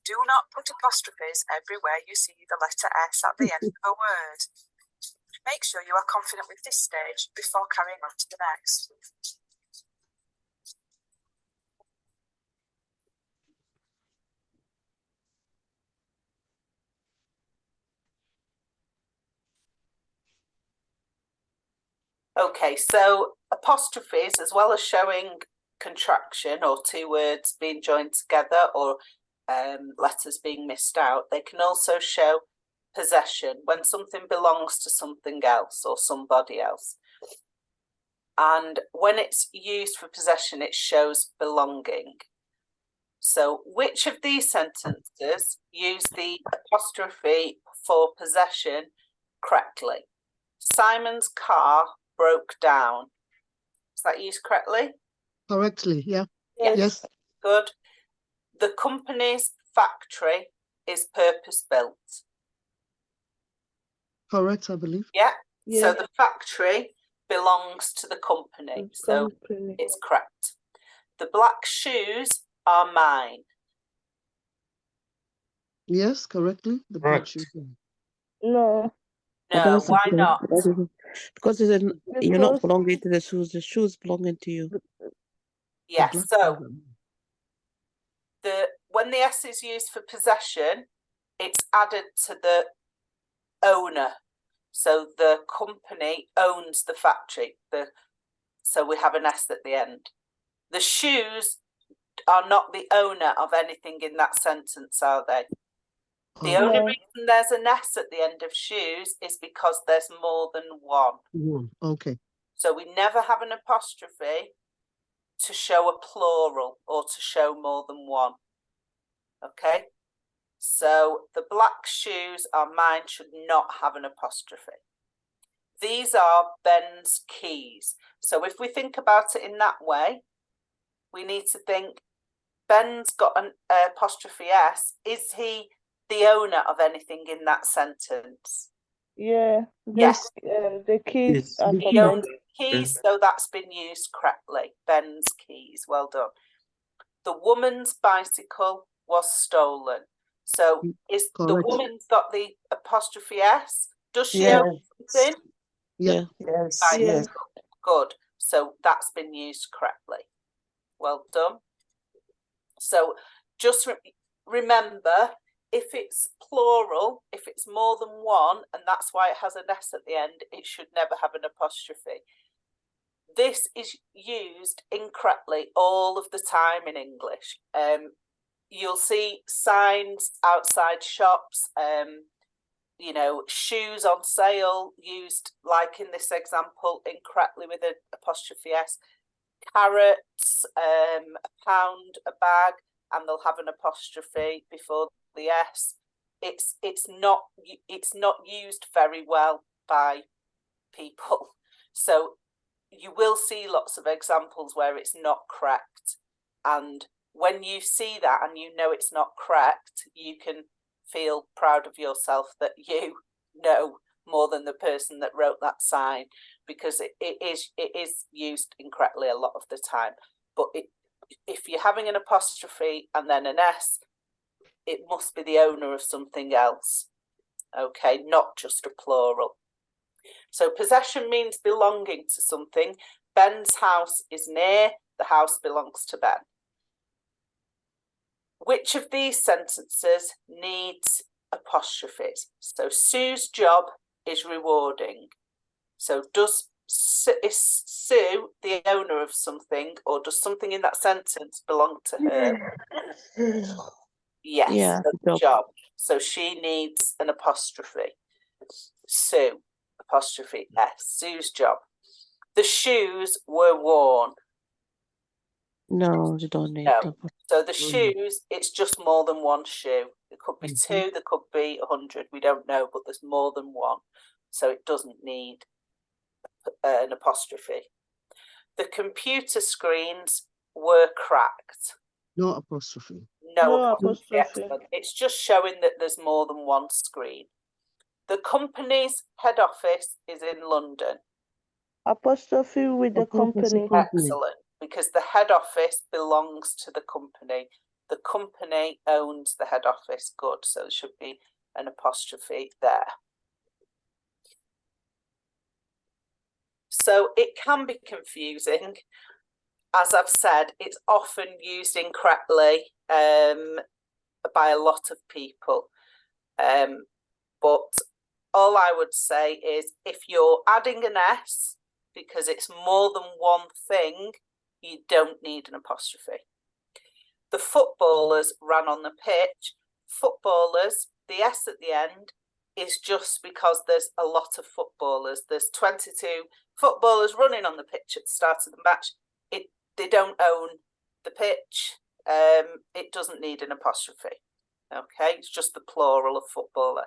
Do not put apostrophes everywhere you see the letter S at the end of a word. Make sure you are confident with this stage before carrying on to the next. Okay, so apostrophes, as well as showing contraction or two words being joined together or letters being missed out, they can also show possession when something belongs to something else or somebody else. And when it's used for possession, it shows belonging. So which of these sentences use the apostrophe for possession correctly? Simon's car broke down. Is that used correctly? Correctly, yeah. Yes. Good. The company's factory is purpose-built. Correct, I believe. Yeah. Yeah. So the factory belongs to the company. So it's correct. The black shoes are mine. Yes, correctly. The Correct. black shoes. No, No, why not? Because you're not because belonging to the shoes belonging to you. The Yes. black So shoes are- when the S is used for possession, it's added to the owner. So the company owns the factory. So we have an S at the end. The shoes are not the owner of anything in that sentence, are they? The only reason there's an S at the end of shoes is because there's more than one. Okay. So we never have an apostrophe to show a plural or to show more than one. Okay. So the black shoes are mine should not have an apostrophe. These are Ben's keys. So if we think about it in that way, we need to think Ben's got an apostrophe S. Is he the owner of anything in that sentence? Yeah. Yes. The keys Yes. are The for He Ben. owns keys, so that's been used correctly. Ben's keys. Well done. The woman's bicycle was stolen. So is the Correct. woman's got the apostrophe S? Does she Yeah. own something? Yeah. Yes. Bicycle. Yes. Good. So that's been used correctly. Well done. So just remember, if it's plural, if it's more than one, and that's why it has an S at the end, it should never have an apostrophe. This is used incorrectly all of the time in English. You'll see signs outside shops, you know, shoes on sale used, like in this example, incorrectly with an apostrophe S. Carrots, a pound, a bag, and they'll have an apostrophe before the S. It's not used very well by people. So you will see lots of examples where it's not correct. And when you see that and you know it's not correct, you can feel proud of yourself that you know more than the person that wrote that sign, because it is used incorrectly a lot of the time. But if you're having an apostrophe and then an S, it must be the owner of something else. Okay, not just a plural. So possession means belonging to something. Ben's house is near, the house belongs to Ben. Which of these sentences needs apostrophes? So Sue's job is rewarding. So is Sue the owner of something, or does something in that sentence belong to her? Yes, Yeah, the job. So she needs an apostrophe. Sue, apostrophe S, Sue's job. The shoes were worn. no, you don't need No. the So the shoes, it's just more than one shoe. There could be two, there could be 100, we don't know, but there's more than one. So it doesn't need an apostrophe. The computer screens were cracked. No apostrophe. No apostrophe. Excellent. It's just showing that there's more than one screen. The company's head office is in London. Apostrophe with the company. Excellent, because the head office belongs to the company. The company owns the head office. Good, so there should be an apostrophe there. So it can be confusing. As I've said, it's often used incorrectly by a lot of people. But all I would say is if you're adding an S because it's more than one thing, you don't need an apostrophe. The footballers ran on the pitch. Footballers, the S at the end is just because there's a lot of footballers. There's 22 footballers running on the pitch at the start of the match. They don't own the pitch. It doesn't need an apostrophe. Okay, it's just the plural of footballer.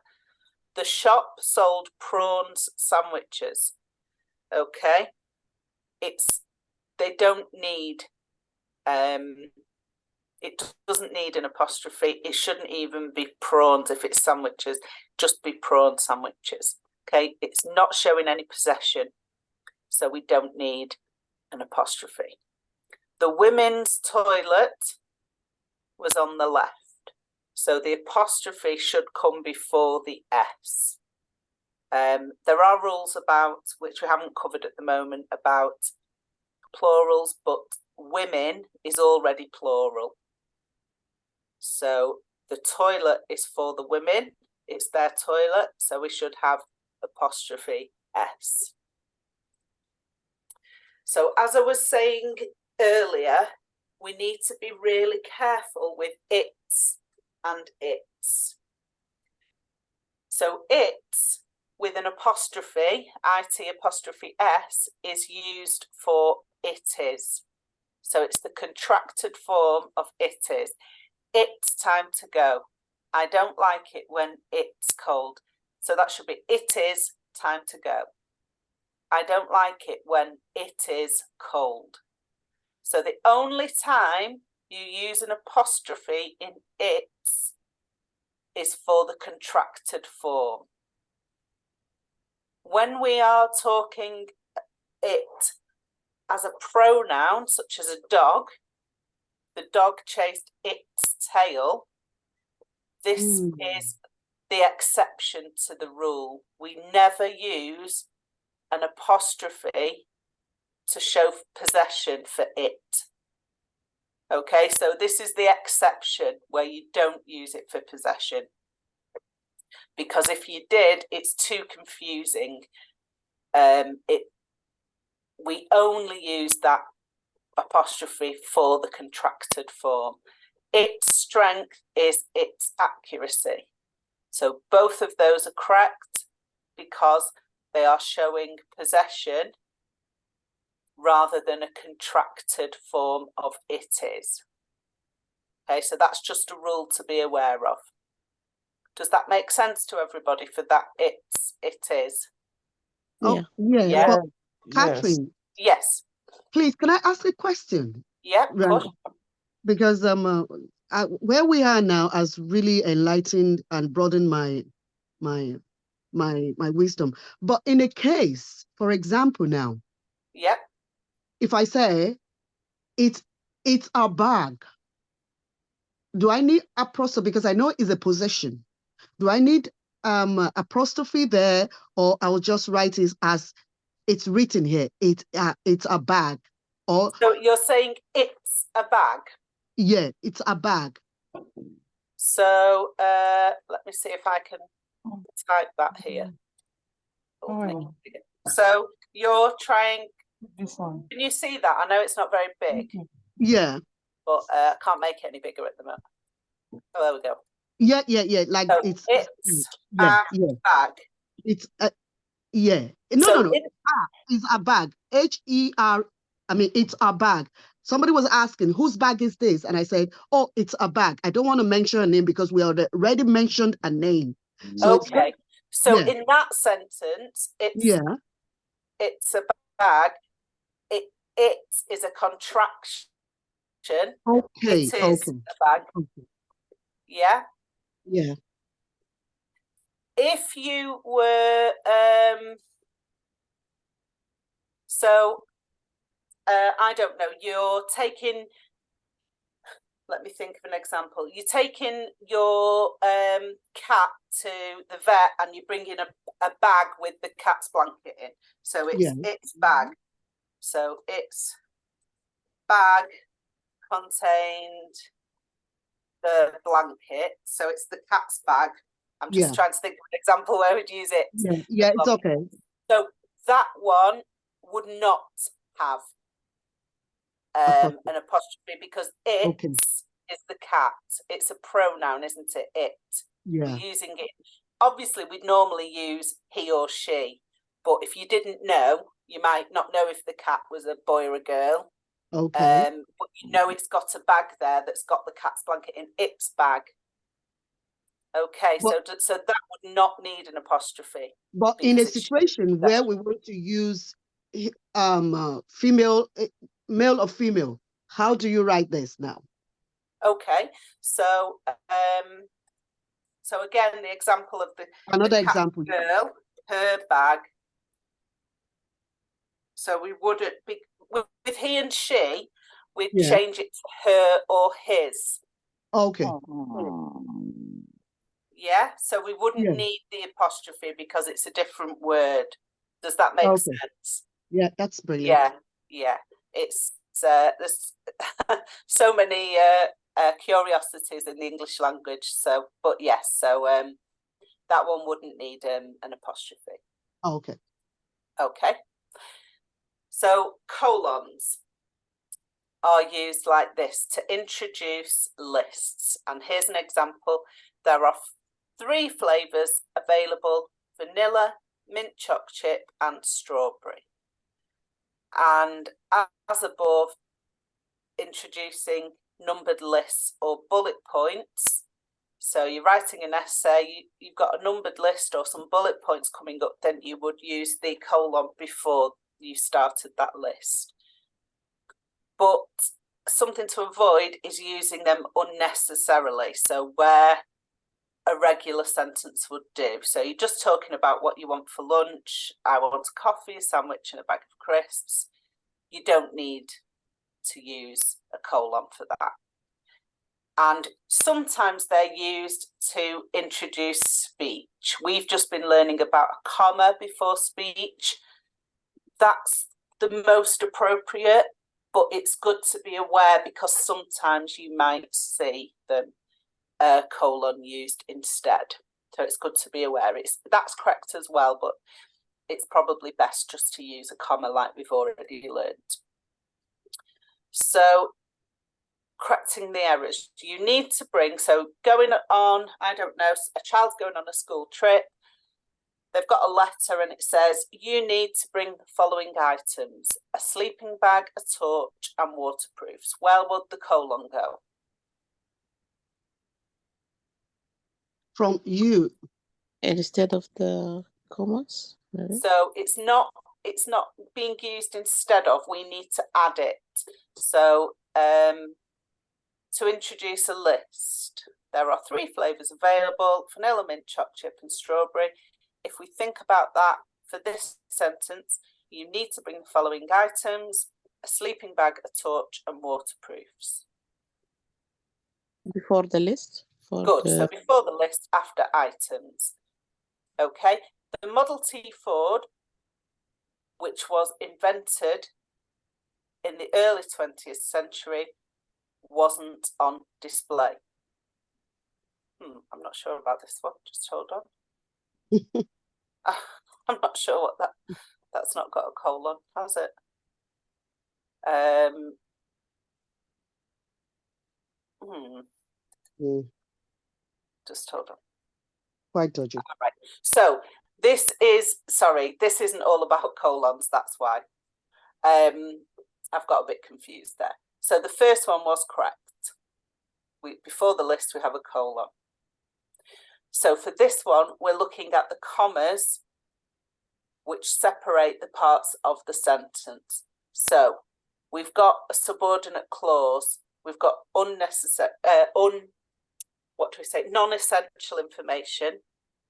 The shop sold prawns sandwiches. Okay, they don't need it doesn't need an apostrophe. It shouldn't even be prawns if it's sandwiches, just be prawn sandwiches. Okay, it's not showing any possession, so we don't need an apostrophe. The women's toilet was on the left, so the apostrophe should come before the S. There are rules about, which we haven't covered at the moment, about plurals, but women is already plural. So the toilet is for the women, it's their toilet, so we should have apostrophe S. So as I was saying earlier, we need to be really careful with its and its. So it with an apostrophe, IT apostrophe S, is used for it is. So it's the contracted form of it is. It's time to go. I don't like it when it's cold. So that should be it is time to go. I don't like it when it is cold. So the only time you use an apostrophe in it is for the contracted form. When we are talking it as a pronoun, such as a dog, the dog chased its tail, this is the exception to the rule. We never use an apostrophe to show possession for it. Okay, so this is the exception where you don't use it for possession. Because if you did, it's too confusing. We only use that apostrophe for the contracted form. Its strength is its accuracy. So both of those are correct because they are showing possession rather than a contracted form of it is. Okay, so that's just a rule to be aware of. Does that make sense to everybody for that it is? Oh, yeah. But Catherine. Yes. Please, can I ask a question? Yeah, right. Because where we are now has really enlightened and broadened my wisdom. But in a case, for example, now, if I say it's a bag, do I need apostrophe because I know it's a possession? Do I need apostrophe there, or I'll just write it as it's written here? It's a bag. Or so you're saying it's a bag? Yeah, it's a bag. So let me see if I can type that here. So you're trying. This one. Can you see that? I know it's not very big. Yeah. But I can't make it any bigger at the moment. Oh, there we go. Yeah. Like so it's a bag. It's a No. It's a bag. H-E-R. I mean, it's a bag. Somebody was asking, whose bag is this? And I said, oh, it's a bag. I don't want to mention a name because we already mentioned a name. So okay. So in that sentence, it's a bag. It is a contraction. Okay. It is a bag. Okay. Yeah. Yeah. If you were I don't know, you're taking, let me think of an example. You're taking your cat to the vet and you bring in a bag with the cat's blanket in. So it's its bag. So its bag contained the blanket. So it's the cat's bag. I'm just trying to think of an example where we'd use it. Yeah, it's okay. So that one would not have an apostrophe because it is the cat. It's a pronoun, isn't it? It. Yeah. We're using it. Obviously, we'd normally use he or she, but if you didn't know, you might not know if the cat was a boy or a girl. Okay. But you know it's got a bag there that's got the cat's blanket in its bag. Okay, so that would not need an apostrophe. But in a situation where we want to use female, male or female, how do you write this now? Okay, so again, the example of another example, girl, her bag. So we wouldn't be with he and she. We'd change it to her or his. Okay. Yeah, so we wouldn't need the apostrophe because it's a different word. Does that make sense? Yeah, that's brilliant. Yeah. It's there's so many curiosities in the English language. So, but yes, so that one wouldn't need an apostrophe. Okay. Okay. So colons are used like this to introduce lists. And here's an example. There are 3 flavours available: vanilla, mint choc chip and strawberry. And as above, introducing numbered lists or bullet points. So you're writing an essay, you've got a numbered list or some bullet points coming up, then you would use the colon before you started that list. But something to avoid is using them unnecessarily. So where a regular sentence would do. So you're just talking about what you want for lunch. I want a coffee, a sandwich and a bag of crisps. You don't need to use a colon for that. And sometimes they're used to introduce speech. We've just been learning about a comma before speech. That's the most appropriate, but it's good to be aware because sometimes you might see them colon used instead. So it's good to be aware. That's correct as well, but it's probably best just to use a comma like we've already learned. So correcting the errors, you need to bring, so going on, I don't know, a child's going on a school trip, they've got a letter and it says, you need to bring the following items: a sleeping bag, a torch and waterproofs. Where would the colon go? From you. Instead of the commas? Maybe? So it's not being used instead of, we need to add it. So to introduce a list, there are 3 flavours available: vanilla, mint, choc chip and strawberry. If we think about that for this sentence, you need to bring the following items: a sleeping bag, a torch and waterproofs. Before the list? Good, so before the list, after items. Okay, the Model T Ford, which was invented in the early 20th century, wasn't on display. I'm not sure about this one, just hold on. I'm not sure what that's not got a colon, has it? Just hold on. Quite dodgy. All right. So this isn't all about colons, that's why. I've got a bit confused there. So the first one was correct. Before the list, we have a colon. So for this one, we're looking at the commas which separate the parts of the sentence. So we've got a subordinate clause. We've got non-essential information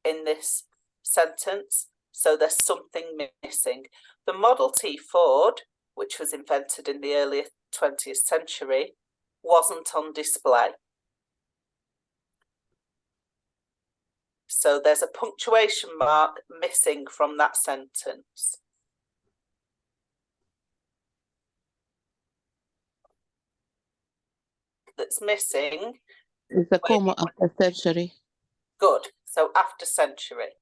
in this sentence. So there's something missing. The Model T Ford, which was invented in the early 20th century, wasn't on display. So there's a punctuation mark missing from that sentence. That's missing. Is the comma after century? Good. So after century.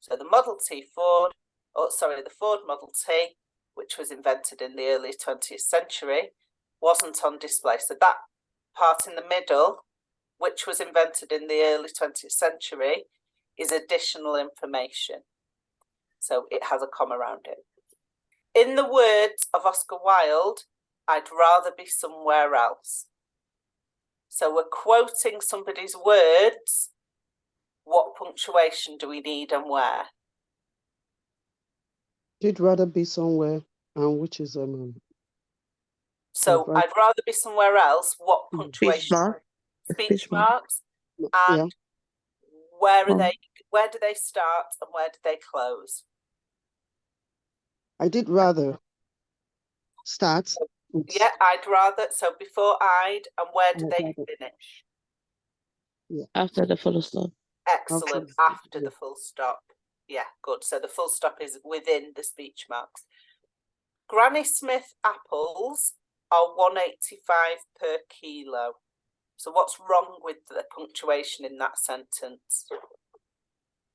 So the Model T Ford, the Ford Model T, which was invented in the early 20th century, wasn't on display. So that part in the middle, which was invented in the early 20th century, is additional information. So it has a comma around it. In the words of Oscar Wilde, I'd rather be somewhere else. So we're quoting somebody's words. What punctuation do we need and where? I'd rather be somewhere, and which is so I'd rather be somewhere else. What punctuation? Speech marks. And where are they? Where do they start and where do they close? I did rather start. Yeah, I'd rather. So before I'd, and where do they finish? Yeah. After the full stop. Excellent. After the full stop. Yeah, good. So the full stop is within the speech marks. Granny Smith apples are 185 per kilo. So what's wrong with the punctuation in that sentence?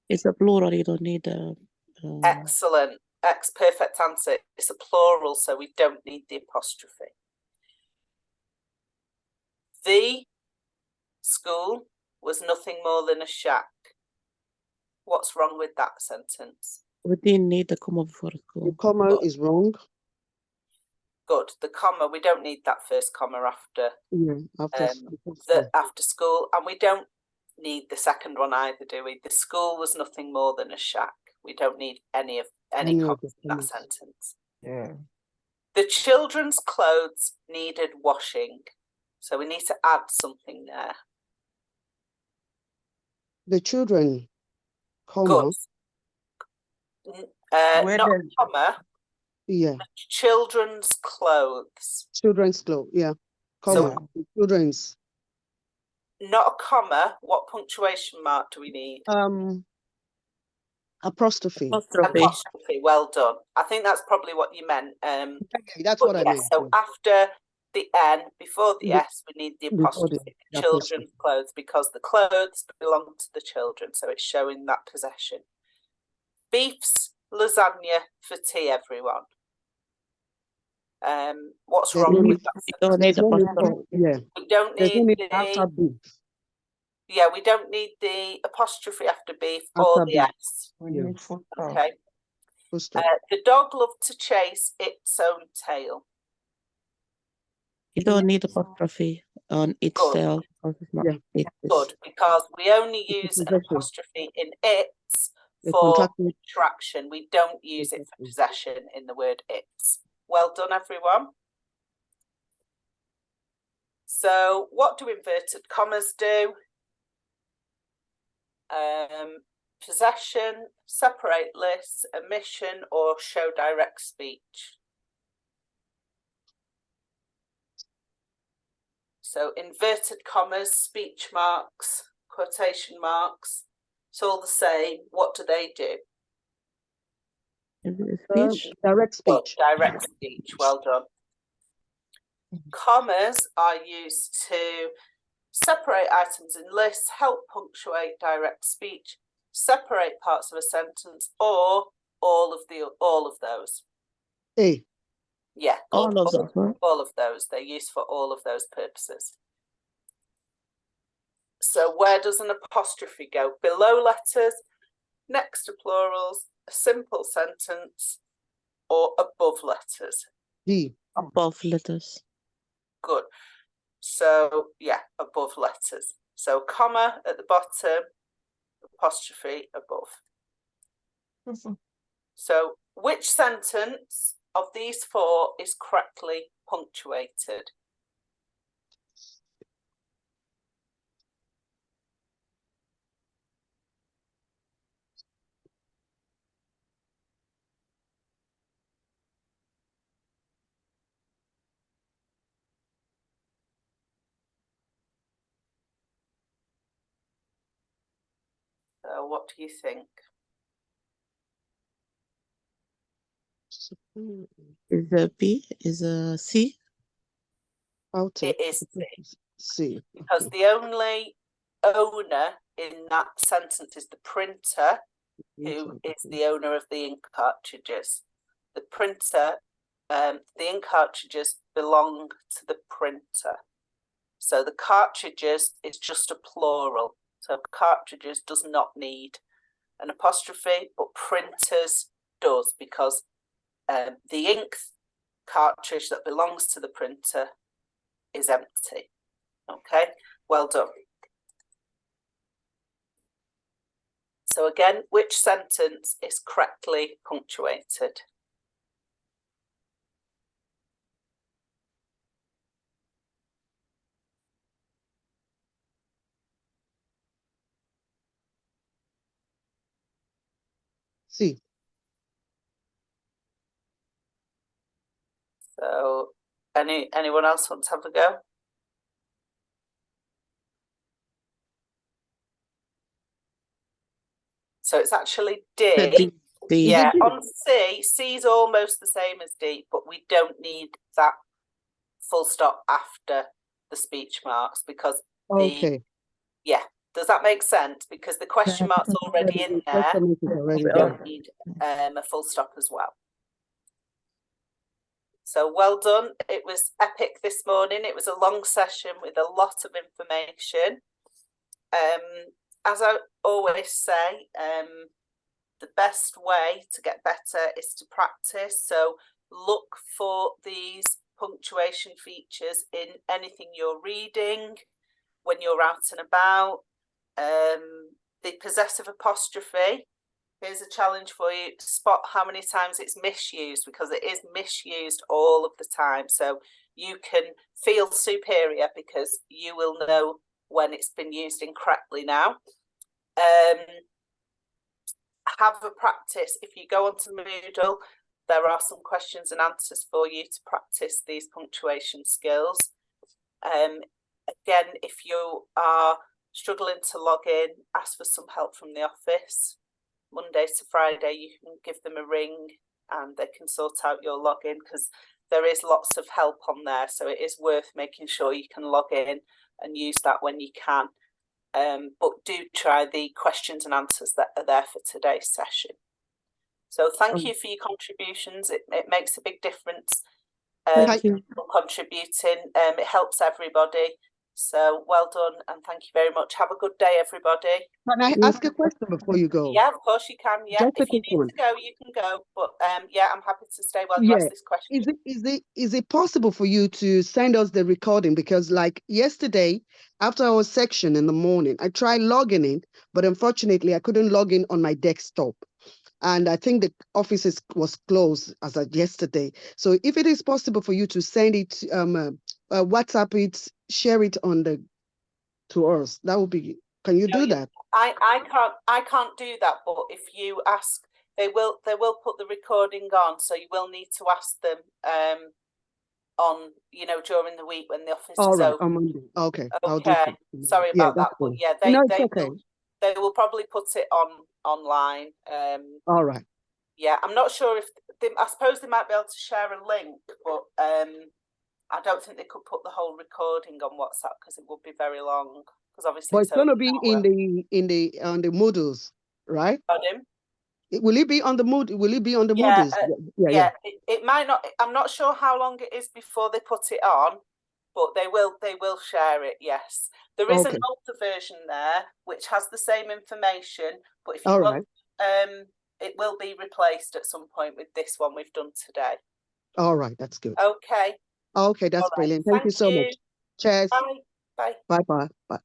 It's a plural, you don't need a... Excellent. Perfect answer. It's a plural, so we don't need the apostrophe. The school was nothing more than a shack. What's wrong with that sentence? We didn't need the comma before The school. comma is wrong. Good. The comma, we don't need that first comma after Yeah, after after school, and we don't need the second one either, do we? The school was nothing more than a shack. We don't need any commas in that sentence. Yeah. The children's clothes needed washing, so we need to add something there. The children, comma. Good. Not a comma. Yeah. Children's clothes. Children's clothes. Yeah. Comma. So, children's. Not a comma. What punctuation mark do we need? Apostrophe. Apostrophe. Well done. I think that's probably what you meant. That's what I meant. So after the N, before the S, we need the apostrophe. Children's clothes, because the clothes belong to the children. So it's showing that possession. Beef's lasagna for tea, everyone. What's wrong with that? We don't need apostrophe. Yeah. We don't need Yeah, we don't need the apostrophe after beef after or the S. Okay. The dog loved to chase its own tail. You don't need apostrophe on its tail. Good, because we only use an apostrophe in its for contraction. We don't use it for possession in the word its. Well done, everyone. So what do inverted commas do? Possession, separate lists, omission, or show direct speech. So inverted commas, speech marks, quotation marks, it's all the same. What do they do? Speech? Direct speech. Direct speech, well done. Commas are used to separate items in lists, help punctuate direct speech, separate parts of a sentence, or all of those. Yeah, good. All of those. Right? All of those. They're used for all of those purposes. So where does an apostrophe go? Below letters, next to plurals, a simple sentence, or above letters? Above letters. Good. So yeah, above letters. So comma at the bottom, apostrophe above. So which sentence of these four is correctly punctuated? So what do you think? Is a B? Is a C? It is C. Because the only owner in that sentence is the printer, who is the owner of the ink cartridges. The printer, the ink cartridges belong to the printer. So the cartridges is just a plural. So cartridges does not need an apostrophe, but printers does, because the ink cartridge that belongs to the printer is empty. Okay, well done. So again, which sentence is correctly punctuated? C. So anyone else want to have a go? So it's actually D. Yeah, on C, C is almost the same as D, but we don't need that full stop after the speech marks, because yeah, does that make sense? Because the question mark's already in there. We don't need a full stop as well. So well done. It was epic this morning. It was a long session with a lot of information. as I always say, the best way to get better is to practice. So look for these punctuation features in anything you're reading, when you're out and about. The possessive apostrophe, here's a challenge for you. Spot how many times it's misused, because it is misused all of the time. So you can feel superior because you will know when it's been used incorrectly now. Have a practice. If you go onto Moodle, there are some questions and answers for you to practice these punctuation skills. Again, if you are struggling to log in, ask for some help from the office. Monday to Friday, you can give them a ring and they can sort out your login, because there is lots of help on there. So it is worth making sure you can log in and use that when you can. But do try the questions and answers that are there for today's session. So thank you for your contributions. It makes a big difference. Thank you. For contributing. It helps everybody. So well done, and thank you very much. Have a good day, everybody. Can I ask a question before you go? Yeah, of course you can. Yeah, Just a if you quick need one. to go, you can go. But yeah, I'm happy to stay while you ask this question. Is it possible for you to send us the recording? Because like yesterday, after our section in the morning, I tried logging in, but unfortunately I couldn't log in on my desktop. And I think the office was closed as of yesterday. So if it is possible for you to send it, WhatsApp it, share it to us, that would be. Can you do that? I can't do that. But if you ask, they will put the recording on. So you will need to ask them on during the week when the office is open. On Monday. Okay. Okay. Sorry about that. But yeah, they will probably put it online. All right. Yeah, I'm not sure if I suppose they might be able to share a link, but I don't think they could put the whole recording on WhatsApp because it would be very long. Because obviously, but it's going to be on the Moodles, right? Pardon? Will it be on the Moodle? Will it be on the Moodles? Yeah. It might not. I'm not sure how long it is before they put it on, but they will share it. Yes, there is an older version there which has the same information, but if you look, it will be replaced at some point with this one we've done today. All right, that's good. Okay. Okay, that's brilliant. Thank you so much. Cheers. Bye. Bye. Bye. Bye. Bye.